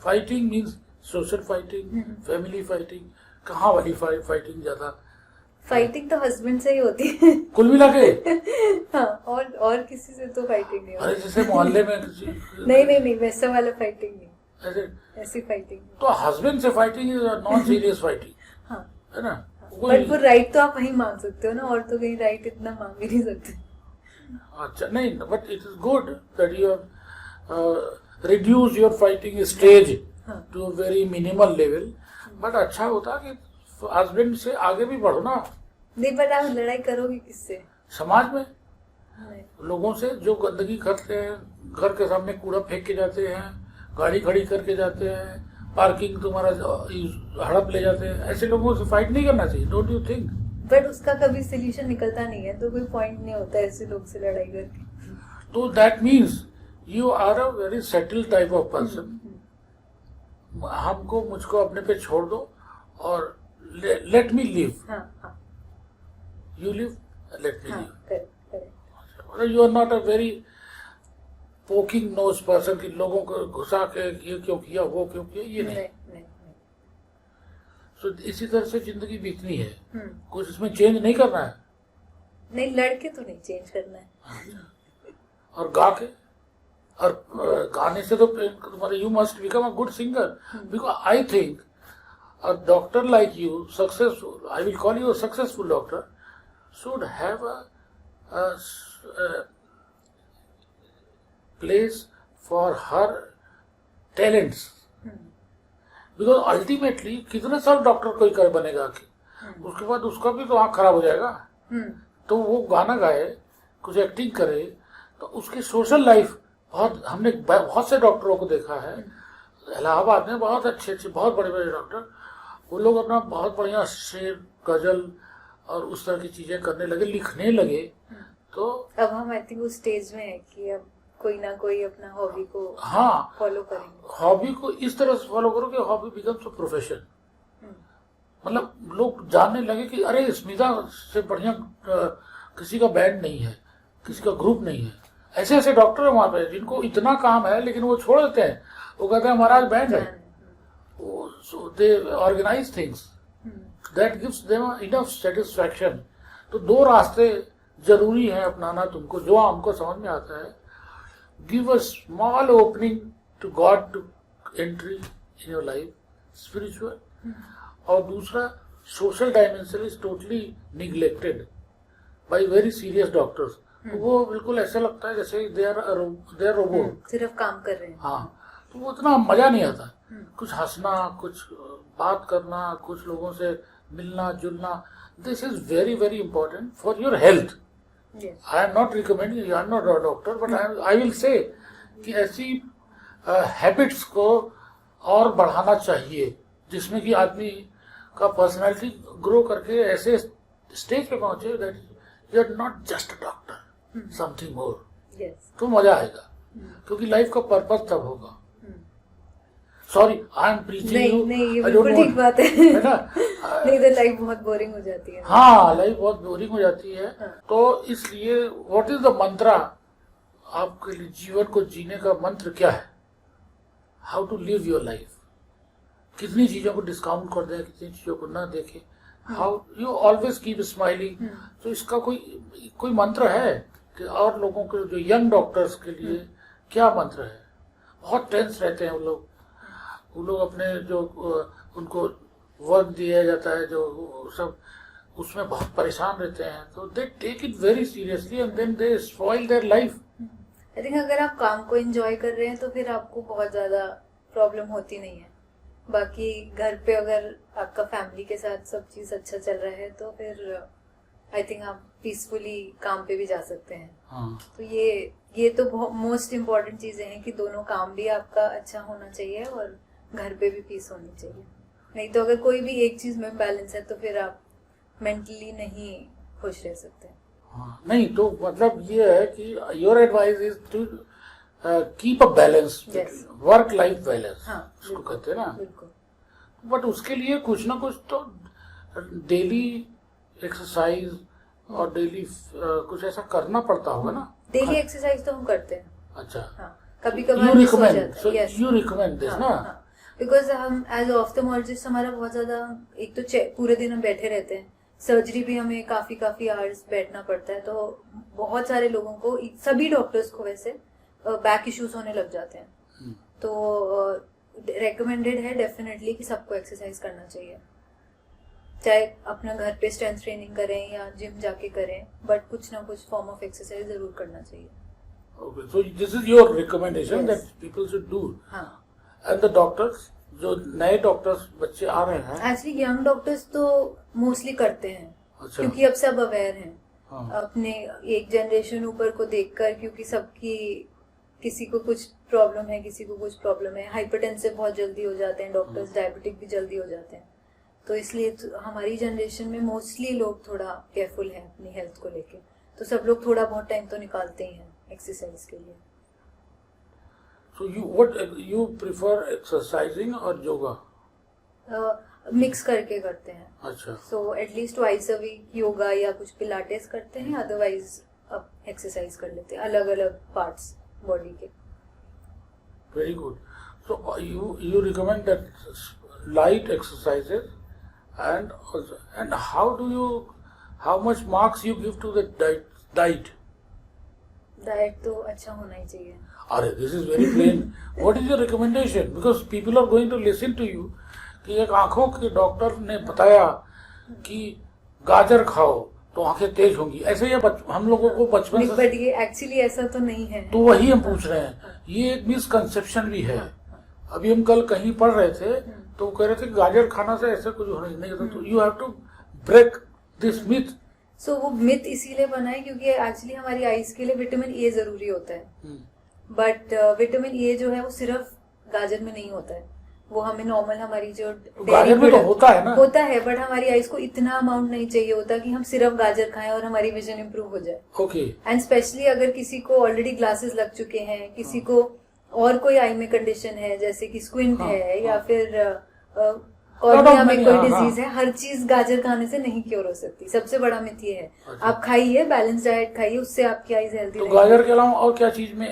fighting means social fighting, family fighting. कहाँ वाली fighting ज्यादा? Fighting तो husband से ही होती है। कुल मिला के? हाँ, और किसी से तो फाइटिंग नहीं अरे होती। जैसे मोहल्ले में नहीं, वैसा वाला फाइटिंग नहीं, ऐसे ऐसी फाइटिंग नहीं। तो हस्बैंड से fighting is non serious fighting, हाँ, है ना? बट वो राइट तो आप वहीं मांग सकते हो ना, और तो कहीं राइट इतना मांग ही नहीं सकते। अच्छा नहीं, but it is good that you have reduce your fighting stage to a very minimal level. But अच्छा होता कि हस्बैंड से आगे भी बढ़ो ना। नहीं, बट आप लड़ाई करोगे किससे? समाज में नहीं। लोगों से जो गंदगी करते हैं, घर के सामने कूड़ा फेंक के जाते हैं, गाड़ी खड़ी करके जाते हैं, पार्किंग तुम्हारा हड़प ले जाते हैं, ऐसे लोगों से फाइट नहीं करना चाहिए, डोंट यू थिंक? बट उसका कभी सोल्यूशन निकलता नहीं है, तो कोई पॉइंट नहीं होता ऐसे लोग से लड़ाई करके। तो that means you are a very settled type of person. मुझको अपने पे छोड़ दो और लेट मी लिव। हाँ, यू लिव, लेट मी हाँ, live. Correct. You are not a very poking nose person कि लोगों को घुसा के ये क्यों किया, वो क्यों किया, ये नहीं। So, इसी तरह से जिंदगी बीतनी है, कुछ इसमें चेंज नहीं करना है। नहीं, लड़के तो नहीं चेंज करना है। और गा के, और गाने से तो तुम्हारे you must become a good singer, because I think a doctor like you, successful, I will call you a successful doctor, should have a place for her talents. Because ultimately कितने साल डॉक्टर कोई कर बनेगा कि उसके बाद उसका भी तो आँख खराब हो जाएगा। तो वो गाना गाए, कुछ एक्टिंग करे, तो उसकी सोशल लाइफ हमने बहुत से डॉक्टरों को देखा है इलाहाबाद में, बहुत अच्छे बहुत बड़े बड़े डॉक्टर, वो लोग अपना बहुत बढ़िया शेर, गजल और उस तरह की चीजें करने लगे, लिखने लगे। तो अब हम आई थिंक उस स्टेज में है कि अब कोई ना कोई अपना हॉबी को फॉलो करेंगे। हॉबी को इस तरह से फॉलो करो कि हॉबी बिकम्स अ प्रोफेशन। मतलब लोग जानने लगे कि अरे स्मिता से बढ़िया किसी का बैंड नहीं है, किसी का ग्रुप नहीं है। ऐसे ऐसे डॉक्टर है वहां पे जिनको इतना काम है लेकिन वो छोड़ देते हैं, वो कहते हैं हमारा बैंड है। So they organize things that gives them enough satisfaction। तो दो रास्ते जरूरी हैं अपनाना तुमको, जो हमको समझ में आता है। Give a small opening to God to entry in your life, spiritual. और दूसरा, social dimension is totally neglected by very serious doctors. वो बिल्कुल ऐसा लगता है जैसे दे आर रोबोट, सिर्फ काम कर रहे हैं। हाँ, तो वो इतना मजा नहीं आता। कुछ हंसना, कुछ बात करना, कुछ लोगों से मिलना जुलना, this is very very important for your health. I am not recommending, I am not a doctor, but I will say कि ऐसी हैबिट्स को और बढ़ाना चाहिए जिसमें कि आदमी का पर्सनालिटी ग्रो करके ऐसे स्टेज पे पहुंचे that you are not just a doctor, something more. तो मजा आएगा, क्योंकि लाइफ का पर्पस तब होगा। Sorry, I am preaching you. नहीं, ये बिल्कुल ठीक बात है ना। नहीं तो लाइफ बहुत बोरिंग हो जाती है। हाँ, लाइफ बहुत बोरिंग हो जाती है। तो इसलिए व्हाट इज द मंत्रा, आपके लिए जीवन को जीने का मंत्र क्या है? How to live your life. कितनी चीजों को डिस्काउंट कर दें, कितनी चीजों को ना देखें। How you always keep smiling. तो इसका कोई मंत्र है कि और लोगों के, जो यंग डॉक्टर्स के लिए क्या मंत्र है? बहुत टेंस रहते हैं वो लोग अपने जो उनको वर्क दिया जाता है, जो सब उसमें बहुत परेशान रहते हैं। तो they take it very seriously and then they spoil their life. I think अगर आप काम को एंजॉय कर रहे हैं तो फिर आपको बहुत ज्यादा प्रॉब्लम होती नहीं है। बाकी घर पे अगर आपका फैमिली के साथ सब चीज अच्छा चल रहा है तो फिर आई थिंक आप पीसफुली काम पे भी जा सकते हैं। हाँ। तो ये तो मोस्ट इम्पोर्टेंट चीजें हैं कि दोनों काम भी आपका अच्छा होना चाहिए और घर पे भी पीस होनी चाहिए। नहीं तो अगर कोई भी एक चीज में बैलेंस है तो फिर आप मेंटली नहीं खुश रह सकते। हाँ, नहीं तो मतलब ये है कि your advice is to keep a balance, work life balance, उसको कहते हैं ना। बिल्कुल। बट उसके लिए कुछ ना कुछ तो डेली एक्सरसाइज और डेली कुछ ऐसा करना पड़ता होगा ना। डेली एक्सरसाइज तो हम करते हैं। अच्छा। हाँ, कभी कभार यू रिकमेंड दिस ना। बिकॉज हम एज ऑफ्थेल्मोलॉजिस्ट हमारा बहुत ज्यादा, एक तो पूरे दिन हम बैठे रहते हैं, सर्जरी भी हमें काफी आवर्स बैठना पड़ता है। तो बहुत सारे लोगों को, सभी डॉक्टर्स को वैसे बैक इश्यूज होने लग जाते हैं। तो रेकमेंडेड है डेफिनेटली कि सबको एक्सरसाइज करना चाहिए, चाहे अपना घर पे स्ट्रेंथ ट्रेनिंग करें या जिम जाके करें, बट कुछ ना कुछ फॉर्म ऑफ एक्सरसाइज जरूर करना चाहिए। Okay, so this is your recommendation that people should do. हाँ। And the doctors, जो नए डॉक्टर्स बच्चे आ रहे हैं, एक्चुअली यंग डॉक्टर्स तो मोस्टली करते हैं। अच्छा। क्योंकि अब सब अवेयर हैं। हाँ। अपने एक जनरेशन ऊपर को देखकर, क्योंकि सबकी, किसी को कुछ प्रॉब्लम है, किसी को कुछ प्रॉब्लम है, हाइपरटेंसिव बहुत जल्दी हो जाते हैं डॉक्टर्स, डायबिटिक भी जल्दी हो जाते हैं। तो इसलिए तो हमारी जनरेशन में मोस्टली लोग थोड़ा केयरफुल हैं अपनी हेल्थ को लेके। तो सब लोग थोड़ा बहुत टाइम तो निकालते ही हैं एक्सरसाइज के लिए। So you prefer exercising और योगा? मिक्स करके करते हैं। अच्छा। So at least twice a week yoga या कुछ पिलाटेस करते हैं, अदरवाइज अब एक्सरसाइज कर लेते हैं अलग अलग पार्ट्स बॉडी के। Very good. So you recommend that light exercises and how much marks you give to the diet? Diet तो अच्छा होना ही चाहिए। अरे this is very plain. What is your recommendation? Because people are going to listen to you. कि एक आंखों के doctor ने बताया कि गाजर खाओ तो आंखें तेज होंगी, ऐसे ये हम लोगों को बचपन से। बट ये एक्चुअली ऐसा तो नहीं है। तो वही हम पूछ रहे हैं, ये एक मिसकंसेप्शन भी है। अभी हम कल कहीं पढ़ रहे थे तो वो कह रहे थे गाजर खाना से ऐसा कुछ होना नहीं होता। तो you have to break this myth. So वो मिथ इसीलिए बना है क्योंकि एक्चुअली हमारी आईज के लिए विटामिन ए जरूरी होता है। बट विटामिन ए जो है वो सिर्फ गाजर में नहीं होता है, वो हमें नॉर्मल हमारी जो गाजर में तो होता है ना, होता है, बट हमारी आईज को इतना अमाउंट नहीं चाहिए होता कि हम सिर्फ गाजर खाएं और हमारी विजन इंप्रूव हो जाए। ओके। एंड स्पेशली अगर किसी को ऑलरेडी ग्लासेस लग चुके हैं, किसी को और कोई आई में कंडीशन है जैसे कि स्क्विंट है या फिर कॉर्निया में कोई डिजीज है, हर चीज गाजर खाने से नहीं क्योर हो सकती। सबसे बड़ा मिथ ये है। अच्छा। आप खाइए, बैलेंस डाइट खाइए, उससे आपकी आईज हेल्दी तो गाजर के अलावा और क्या चीज में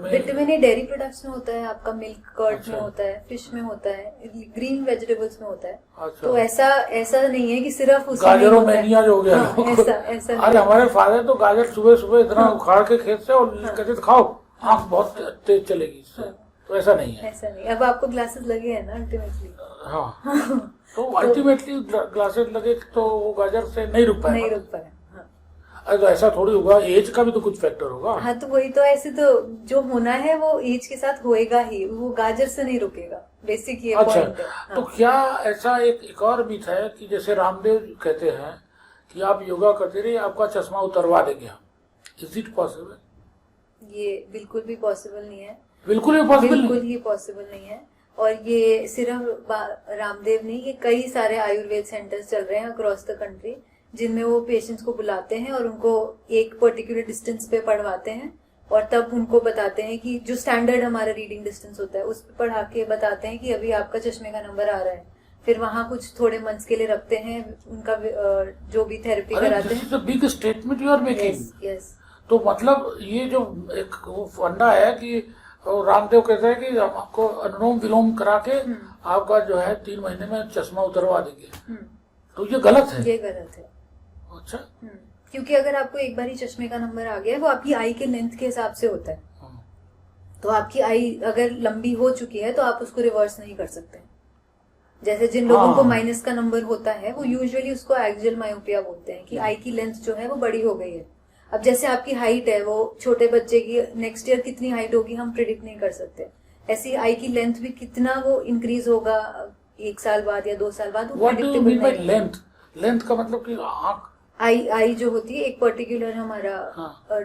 विटामिन ए डेयरी प्रोडक्ट्स में होता है, आपका मिल्क कर्ड अच्छा। में होता है, फिश में होता है, ग्रीन वेजिटेबल्स में होता है। अच्छा। तो ऐसा नहीं है कि सिर्फ उसी गाजरों में निया जो हो गया। हाँ, ऐसा नहीं। अरे हमारे फादर तो गाजर सुबह सुबह इतना उखाड़ के खेत से और कहते थे खाओ, आँख बहुत तेज चलेगी इससे। तो ऐसा नहीं है। ऐसा नहीं। अब आपको ग्लासेस लगे हैं ना अल्टीमेटली। हाँ। तो अल्टीमेटली ग्लासेस लगे तो वो गाजर से नहीं रुक पाएगा। नहीं रुक पाए। हाँ। अरे तो ऐसा थोड़ी होगा, एज का भी तो कुछ फैक्टर होगा। हाँ, तो वही तो, ऐसे तो जो होना है वो एज के साथ होएगा ही, वो गाजर से नहीं रुकेगा। बेसिक ये अच्छा। पॉइंट है। हाँ। तो क्या ऐसा एक और मिथ है कि जैसे रामदेव कहते हैं कि आप योगा करते रहिए, आपका चश्मा उतरवा देंगे हम, इज इट पॉसिबल? ये बिल्कुल भी पॉसिबल नहीं है। बिल्कुल ही पॉसिबल बिल्कुल ही पॉसिबल नहीं है। और ये सिर्फ रामदेव नहीं, ये कई सारे आयुर्वेद सेंटर्स चल रहे हैं अक्रॉस द कंट्री, जिनमें वो पेशेंट्स को बुलाते हैं और उनको एक पर्टिकुलर डिस्टेंस पे पढ़वाते हैं और तब उनको बताते हैं कि जो स्टैंडर्ड हमारा रीडिंग डिस्टेंस होता है उस पर पढ़ा के बताते हैं कि अभी आपका चश्मे का नंबर आ रहा है। फिर वहाँ कुछ थोड़े मंथ्स के लिए रखते हैं, उनका जो भी थेरेपी कराते हैं। Big statement you are making. Yes. तो मतलब ये जो एक वो फंडा है कि रामदेव कहते हैं कि हम आपको अनुलोम विलोम करा के आपका जो है 3 महीने में चश्मा उतरवा देंगे, तो ये गलत है। ये गलत है। अच्छा। क्योंकि अगर आपको एक बार ही चश्मे का नंबर आ गया, वो आपकी आई के लेंथ के हिसाब से होता है। तो आपकी आई अगर लंबी हो चुकी है तो आप उसको रिवर्स नहीं कर सकते। जैसे जिन लोगों को माइनस का नंबर होता है वो यूजुअली उसको एक्सियल मायोपिया बोलते हैं कि आई की लेंथ जो है वो बड़ी हो गई है। अब जैसे आपकी हाइट है, वो छोटे बच्चे की नेक्स्ट ईयर कितनी हाइट होगी हम प्रिडिक्ट नहीं कर सकते। ऐसी आई की लेंथ भी कितना वो इंक्रीज होगा 1 साल बाद या 2 साल बाद, वो प्रेडिक्टेबल नहीं है। लेंथ लेंथ का मतलब कि आँख, आई जो होती है एक पर्टिकुलर हमारा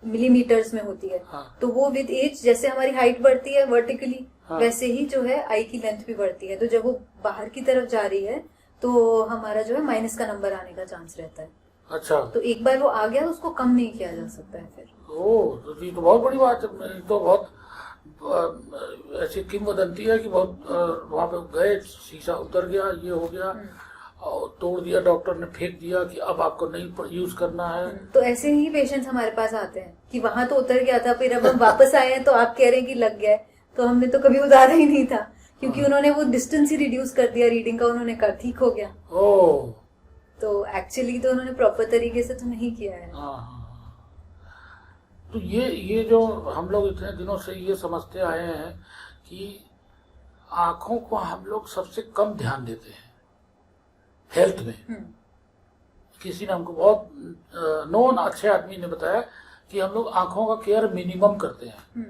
मिलीमीटर्स में होती है। हाँ। तो वो विद एज जैसे हमारी हाइट बढ़ती है वर्टिकली, हाँ। वैसे ही जो है आई की लेंथ भी बढ़ती है। तो जब वो बाहर की तरफ जा रही है तो हमारा जो है माइनस का नंबर आने का चांस रहता है। अच्छा। तो एक बार वो आ गया तो उसको कम नहीं किया जा सकता है फिर। तो ये तो बहुत बड़ी बात है। ये तो बहुत ऐसी किंवदंती है कि बहुत वहां पे गए, शीशा उतर गया, ये हो गया और तोड़ दिया, डॉक्टर ने फेंक दिया कि अब आपको नहीं यूज करना है। तो ऐसे ही पेशेंट्स हमारे पास आते हैं कि वहां तो उतर गया था, फिर अब हम वापस आए हैं तो आप कह रहे हैं कि लग गया है। तो हमने तो कभी उतारा ही नहीं था, क्योंकि उन्होंने वो डिस्टेंस ही रिड्यूस कर दिया रीडिंग का, उन्होंने कहा ठीक हो गया। ओह। तो एक्चुअली तो उन्होंने प्रॉपर तरीके से तो नहीं किया है। हाँ। तो ये जो हम लोग इतने दिनों से ये समझते आए हैं कि आंखों को हम लोग सबसे कम ध्यान देते हैं हेल्थ में। किसी ने हमको बहुत नॉन अच्छे आदमी ने बताया कि हम लोग आंखों का केयर मिनिमम करते हैं।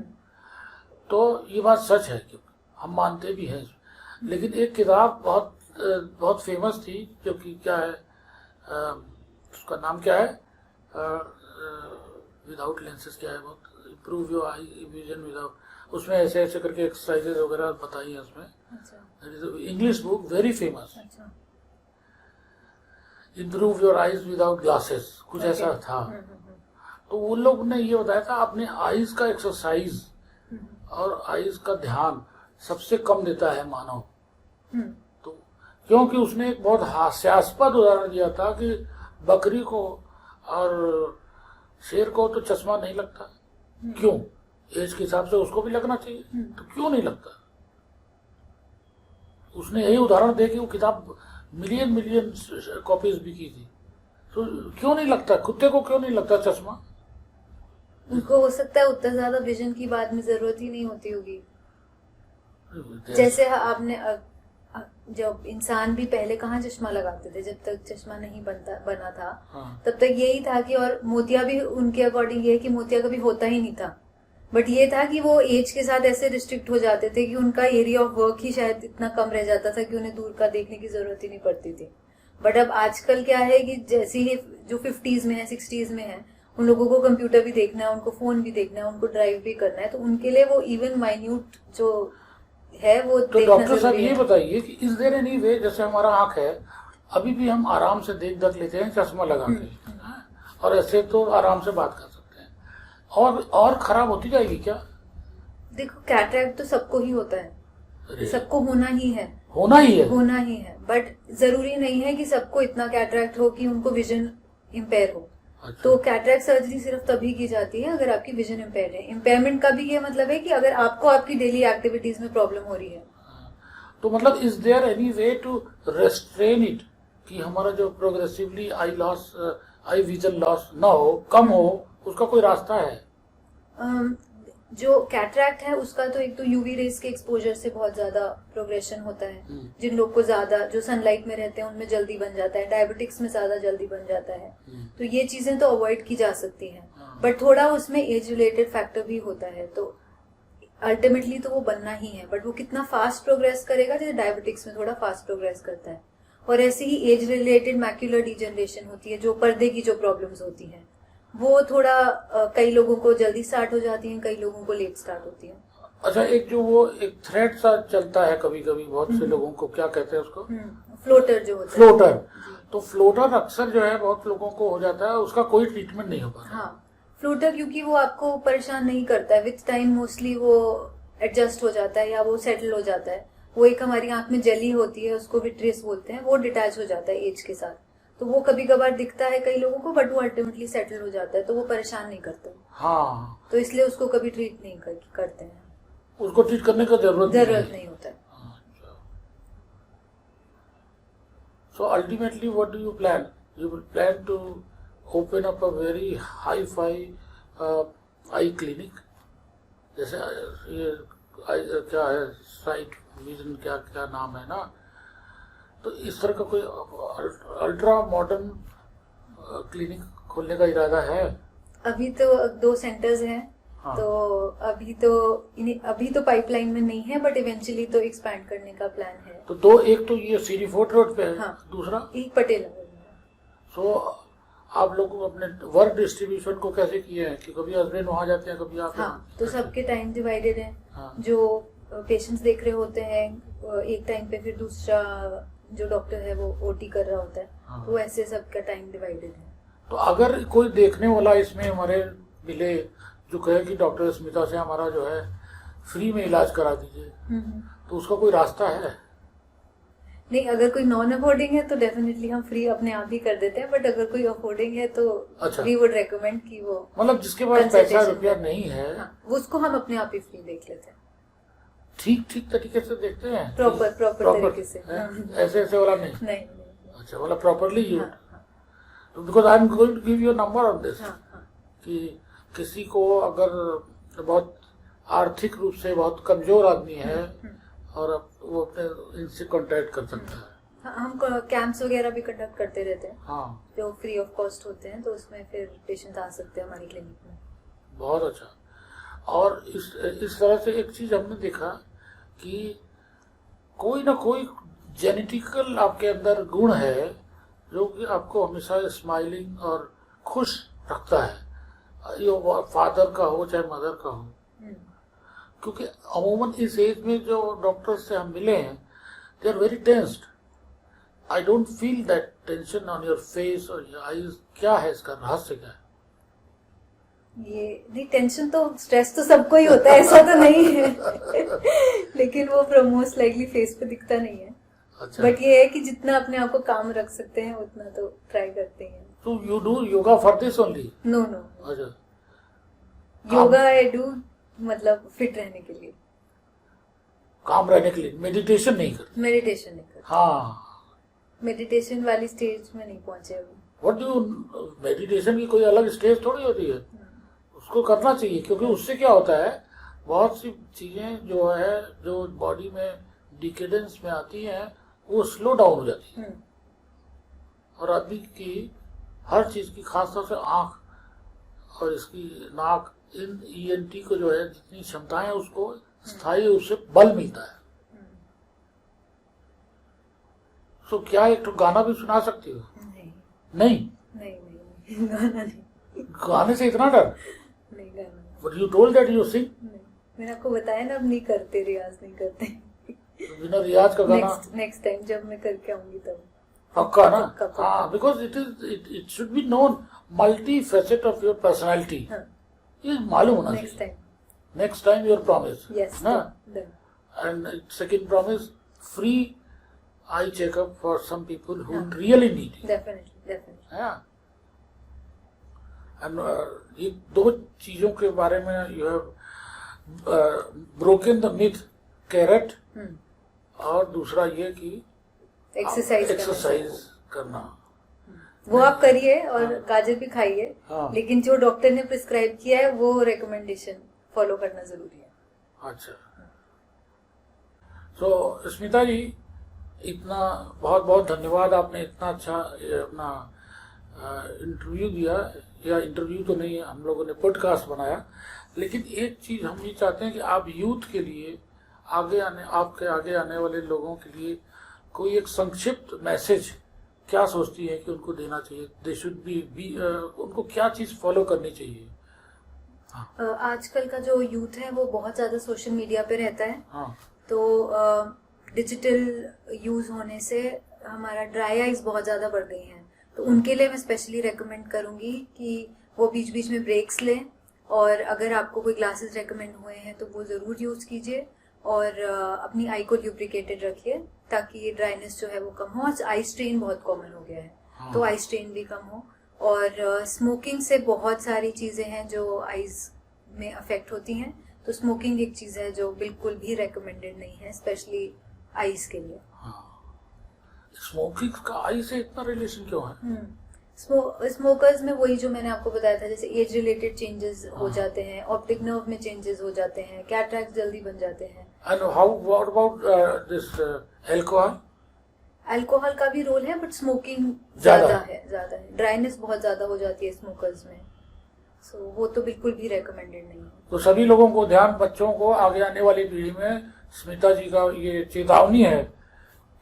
तो ये बात सच है कि हम मानते भी हैं। लेकिन एक किताब बहुत फेमस थी जो कि क्या है, उसका नाम क्या है, विदाउट लेंसेज क्या है, बहुत improve your eye vision without, उसमें ऐसे ऐसे करके एक्सरसाइजेज वगैरह बताई है उसमें। English book very famous, improve your eyes without glasses, कुछ ऐसा था। तो उन लोग ने ये बताया था अपने आईज का एक्सरसाइज और आईज का ध्यान सबसे कम देता है मानव। तो क्योंकि उसने एक बहुत हास्यास्पद उदाहरण दिया था कि बकरी को और शेर को तो चश्मा नहीं लगता, क्यों? एज के हिसाब से उसको भी लगना चाहिए, तो क्यों नहीं लगता? उसने यही उदाहरण दे कि वो किताब मिलियन कॉपीज भी की थी। तो क्यों नहीं लगता? कुत्ते को क्यों नहीं लगता चश्मा? उनको हो सकता है उतना ज्यादा विजन की बाद में जरूरत ही नहीं होती होगी। जैसे आपने जब इंसान भी पहले कहाँ चश्मा लगाते थे, जब तक चश्मा नहीं बना था। हाँ। तब तक यही था कि, और मोतिया भी उनके अकॉर्डिंग ये है कि मोतिया कभी होता ही नहीं था। बट ये था कि वो एज के साथ ऐसे रिस्ट्रिक्ट हो जाते थे कि उनका एरिया ऑफ वर्क ही शायद इतना कम रह जाता था कि उन्हें दूर का देखने की जरूरत ही नहीं पड़ती थी। बट अब आजकल क्या है कि जैसे ही जो 50s में है 60s में है उन लोगों को कंप्यूटर भी देखना है, उनको फोन भी देखना है, उनको ड्राइव भी करना है, तो उनके लिए वो इवन माइन्यूट जो है वो तो देखना डॉक्टर साहब जरूरी ये है। बताइए कि इज देयर एनी वे, जैसे हमारा आंख है अभी भी हम आराम से देख लेते हैं चश्मा लगा के, और ऐसे तो आराम से बात कर सकते हैं, और खराब होती जाएगी क्या? देखो कैटरैक्ट तो सबको ही होता है, अरे, सबको होना ही है, होना ही है। होना ही है, बट जरूरी नहीं है कि सबको इतना कैटरैक्ट हो कि उनको विजन इम्पेयर हो। अच्छा। तो कैटरैक्ट सर्जरी सिर्फ तभी की जाती है अगर आपकी विजन इम्पेयर है। इम्पेयरमेंट का भी ये मतलब है कि अगर आपको आपकी डेली एक्टिविटीज में प्रॉब्लम हो रही है। तो मतलब is there any way to restrain it, कि हमारा जो progressively eye loss, eye vision loss ना हो, कम हो, उसका कोई रास्ता है? जो कैटरैक्ट है उसका तो एक तो यूवी रेज के एक्सपोजर से बहुत ज्यादा प्रोग्रेशन होता है। जिन लोग को ज्यादा जो सनलाइट में रहते हैं उनमें जल्दी बन जाता है, डायबिटिक्स में ज्यादा जल्दी बन जाता है। तो ये चीजें तो अवॉइड की जा सकती हैं, बट थोड़ा उसमें एज रिलेटेड फैक्टर भी होता है। तो अल्टीमेटली तो वो बनना ही है, बट वो कितना फास्ट प्रोग्रेस करेगा, जैसे डायबिटिक्स में थोड़ा फास्ट प्रोग्रेस करता है। और ऐसे ही एज रिलेटेड मैक्यूलर डिजनरेशन होती है, जो पर्दे की जो प्रॉब्लम्स होती हैं वो थोड़ा कई लोगों को जल्दी स्टार्ट हो जाती हैं, कई लोगों को लेट स्टार्ट होती हैं। अच्छा, एक जो वो एक थ्रेड सा चलता है कभी कभी बहुत से लोगों को, क्या कहते हैं उसको? फ्लोटर जो होता है। फ्लोटर। तो फ्लोटर अक्सर जो है बहुत लोगों को हो जाता है, उसका कोई ट्रीटमेंट नहीं हो पाता। हाँ, फ्लोटर क्योंकि वो आपको परेशान नहीं करता है, विथ टाइम मोस्टली वो एडजस्ट हो जाता है या वो सेटल हो जाता है। वो एक हमारी आंख में जली होती है, उसको विट्रियस बोलते हैं, वो डिटैच हो जाता है एज के साथ। तो वो कभी कभार दिखता है कई लोगों को, बट वो अल्टीमेटली सेटल हो जाता है, तो वो परेशान नहीं करता। हाँ, तो इसलिए उसको कभी ट्रीट नहीं करते हैं, उसको ट्रीट करने का जरूरत नहीं होता है। So ultimately, what do you plan? You will plan to open up a very hi-fi eye clinic. जैसे ये क्या है, साइट विजन, क्या क्या नाम है ना, तो इस तरह का कोई अल्ट्रा मॉडर्न क्लिनिक खोलने का इरादा है? अभी तो 2 सेंटर्स हैं। हाँ। तो अभी तो पाइपलाइन में नहीं है, बट इवेंचुअली तो एक्सपैंड करने का प्लान है। तो दो, एक तो ये सीरी फोर्ट रोड पे है। हाँ। दूसरा एक पटेल नगर में है। सो आप लोग अपने वर्क डिस्ट्रीब्यूशन को कैसे किए हैं कि कभी हस्बैंड वहाँ जाते हैं, कभी आप? हाँ, तो सबके टाइम डिवाइडेड है। हाँ। जो पेशेंट्स देख रहे होते हैं एक टाइम पे, फिर दूसरा जो डॉक्टर है वो ओटी कर रहा होता है। हाँ। तो ऐसे सबका टाइम डिवाइडेड है। तो अगर कोई देखने वाला इसमें हमारे मिले जो कहे कि डॉक्टर स्मिता से हमारा जो है फ्री में इलाज करा दीजिए, तो उसका कोई रास्ता है? नहीं, अगर कोई नॉन अफोर्डिंग है तो डेफिनेटली हम फ्री अपने आप ही कर देते हैं, बट अगर कोई अफोर्डिंग है तो अच्छा। वी वुड रेकमेंड कि वो मतलब जिसके पास पैसा रुपया नहीं है, हाँ, वो उसको हम अपने आप ही फ्री देख लेते हैं। ठीक तरीके से देखते हैं, प्रॉपर तरीके से। ऐसे ऐसे वाला नहीं? नहीं। अच्छा, मतलब प्रॉपरली यू। हाँ। तो because I am going to give you number on this, हाँ। कि किसी को अगर बहुत आर्थिक रूप से बहुत कमजोर आदमी है और वो अपने इनसे कांटेक्ट कर सकता है। हाँ, हम कैंप्स वगैरह भी कंडक्ट करते रहते हैं। हाँ, जो फ्री ऑफ कॉस्ट होते हैं, तो उसमें फिर पेशेंट आ सकते हैं हमारी क्लिनिक में। बहुत अच्छा। और इस तरह से एक चीज हमने देखा कि कोई ना कोई जेनेटिकल आपके अंदर गुण है जो कि आपको हमेशा स्माइलिंग और खुश रखता है, ये फादर का हो चाहे मदर का हो। क्योंकि अमूमन इस एज में जो डॉक्टर्स से हम मिले हैं, they are very tensed. I don't feel that tension on your face और योर आईज। क्या है इसका रहस्य, क्या है? ये नहीं, टेंशन तो स्ट्रेस तो सबको ही होता है, ऐसा तो नहीं है लेकिन वो मोस्ट लाइकली फेस पे दिखता नहीं है। अच्छा। बट ये है कि जितना अपने आप को काम रख सकते हैं उतना तो ट्राई करते हैं। तो you do yoga for this only? No. अच्छा, योगा आई डू मतलब फिट रहने के लिए, काम रहने के लिए। मेडिटेशन नहीं करते? मेडिटेशन नहीं करते। हाँ, मेडिटेशन वाली स्टेज में नहीं पहुंचे अभी। व्हाट डू, मेडिटेशन की कोई अलग स्टेज थोड़ी होती है, उसको करना चाहिए। क्योंकि उससे क्या होता है, बहुत सी चीजें जो है जो बॉडी में डिकेडेंस में आती हैं वो स्लो डाउन हो जाती है, और आदमी की हर चीज की, खासतौर से आंख और इसकी नाक, इन ईएनटी को जो है जितनी क्षमताएं हैं उसको स्थायी रूप से बल मिलता है। तो क्या एक तो गाना भी सुना सकती हो? नहीं। नहीं, नहीं गाना नहीं। गाने से इतना डर? नहीं गाना but you told that you sing. नहीं, मैंने आपको बताया ना, अब नहीं करते, रियाज नहीं करते. बिना रियाज का गाना नेक्स्ट टाइम जब मैं करके आऊंगी तब पक्का ना. पक्का. हाँ, because it should be known multi facet of your personality. ये मालूम होना नेक्स्ट चाहिए. Time. Next time your promise yes. ना. And second promise, free eye checkup for some people who really need it. Definitely. हाँ. एंड ये दो चीजों के बारे में you have broken the myth, carrot, और दूसरा ये कि एक्सरसाइज करना. वो आप करिए और गाजर भी खाइए. हाँ. लेकिन जो डॉक्टर ने प्रिस्क्राइब किया है वो रिकमेंडेशन फॉलो करना जरूरी है. अच्छा. तो स्मिता जी, इतना बहुत बहुत धन्यवाद. आपने इतना अच्छा अपना इंटरव्यू दिया, या इंटरव्यू तो नहीं, हम लोगों ने पॉडकास्ट बनाया. लेकिन एक चीज हम ये चाहते हैं कि आप यूथ के लिए, आपके आगे आने वाले लोगों के लिए कोई एक संक्षिप्त मैसेज क्या सोचती है कि उनको देना चाहिए? दे शुड बी उनको क्या चीज फॉलो करनी चाहिए? आजकल का जो यूथ है वो बहुत ज्यादा सोशल मीडिया पे रहता है. हाँ. तो डिजिटल यूज होने से हमारा ड्राई आइज बहुत ज्यादा बढ़ गई हैं. तो उनके लिए मैं स्पेशली रेकमेंड करूंगी कि वो बीच बीच में ब्रेक्स लें, और अगर आपको कोई ग्लासेस रेकमेंड हुए हैं तो वो जरूर यूज कीजिए, और अपनी आई को ल्यूब्रिकेटेड रखिए ताकि ये ड्राइनेस जो है वो कम हो. आज आई स्ट्रेन बहुत कॉमन हो गया है. हाँ. तो आई स्ट्रेन भी कम हो. और स्मोकिंग से बहुत सारी चीजें हैं जो आईज में अफेक्ट होती हैं. तो स्मोकिंग एक चीज है जो बिल्कुल भी रेकमेंडेड नहीं है, स्पेशली आईज के लिए. स्मोकिंग का आई से इतना रिलेशन क्यों है? स्मोकर्स में वही जो मैंने आपको बताया था, जैसे एज रिलेटेड चेंजेस हो जाते हैं, ऑप्टिक नर्व में चेंजेस हो जाते हैं, कैटरैक्ट जल्दी बन जाते हैं. And what about this alcohol? Alcohol का भी रोल है, बट स्मोकिंग ज्यादा है. ड्राइनेस बहुत ज्यादा हो जाती है स्मोकर्स में. सो वो तो बिल्कुल भी रेकमेंडेड नहीं है. तो सभी लोगों को ध्यान, बच्चों को, आगे आने वाली पीढ़ी में स्मिता जी का ये चेतावनी है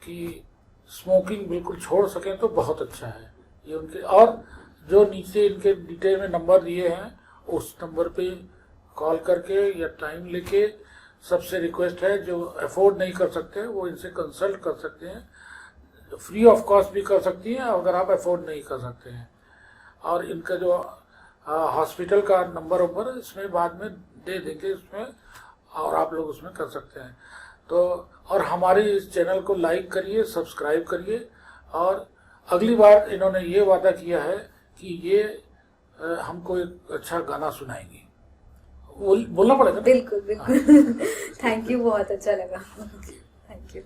कि स्मोकिंग बिल्कुल छोड़ सकें तो बहुत अच्छा है ये उनके. और जो नीचे इनके डिटेल में नंबर दिए हैं उस नंबर पे कॉल करके या टाइम लेके, सबसे रिक्वेस्ट है जो अफोर्ड नहीं कर सकते वो इनसे कंसल्ट कर सकते हैं. फ्री ऑफ कॉस्ट भी कर सकती हैं अगर आप अफोर्ड नहीं कर सकते हैं. और इनका जो हॉस्पिटल का नंबर इसमें बाद में दे देंगे इसमें, और आप लोग उसमें कर सकते हैं. तो और हमारे इस चैनल को लाइक करिए, सब्सक्राइब करिए. और अगली बार इन्होंने ये वादा किया है कि ये हमको एक अच्छा गाना सुनाएंगी. बोलना पड़ेगा. बिल्कुल. थैंक यू, बहुत अच्छा लगा. Thank you.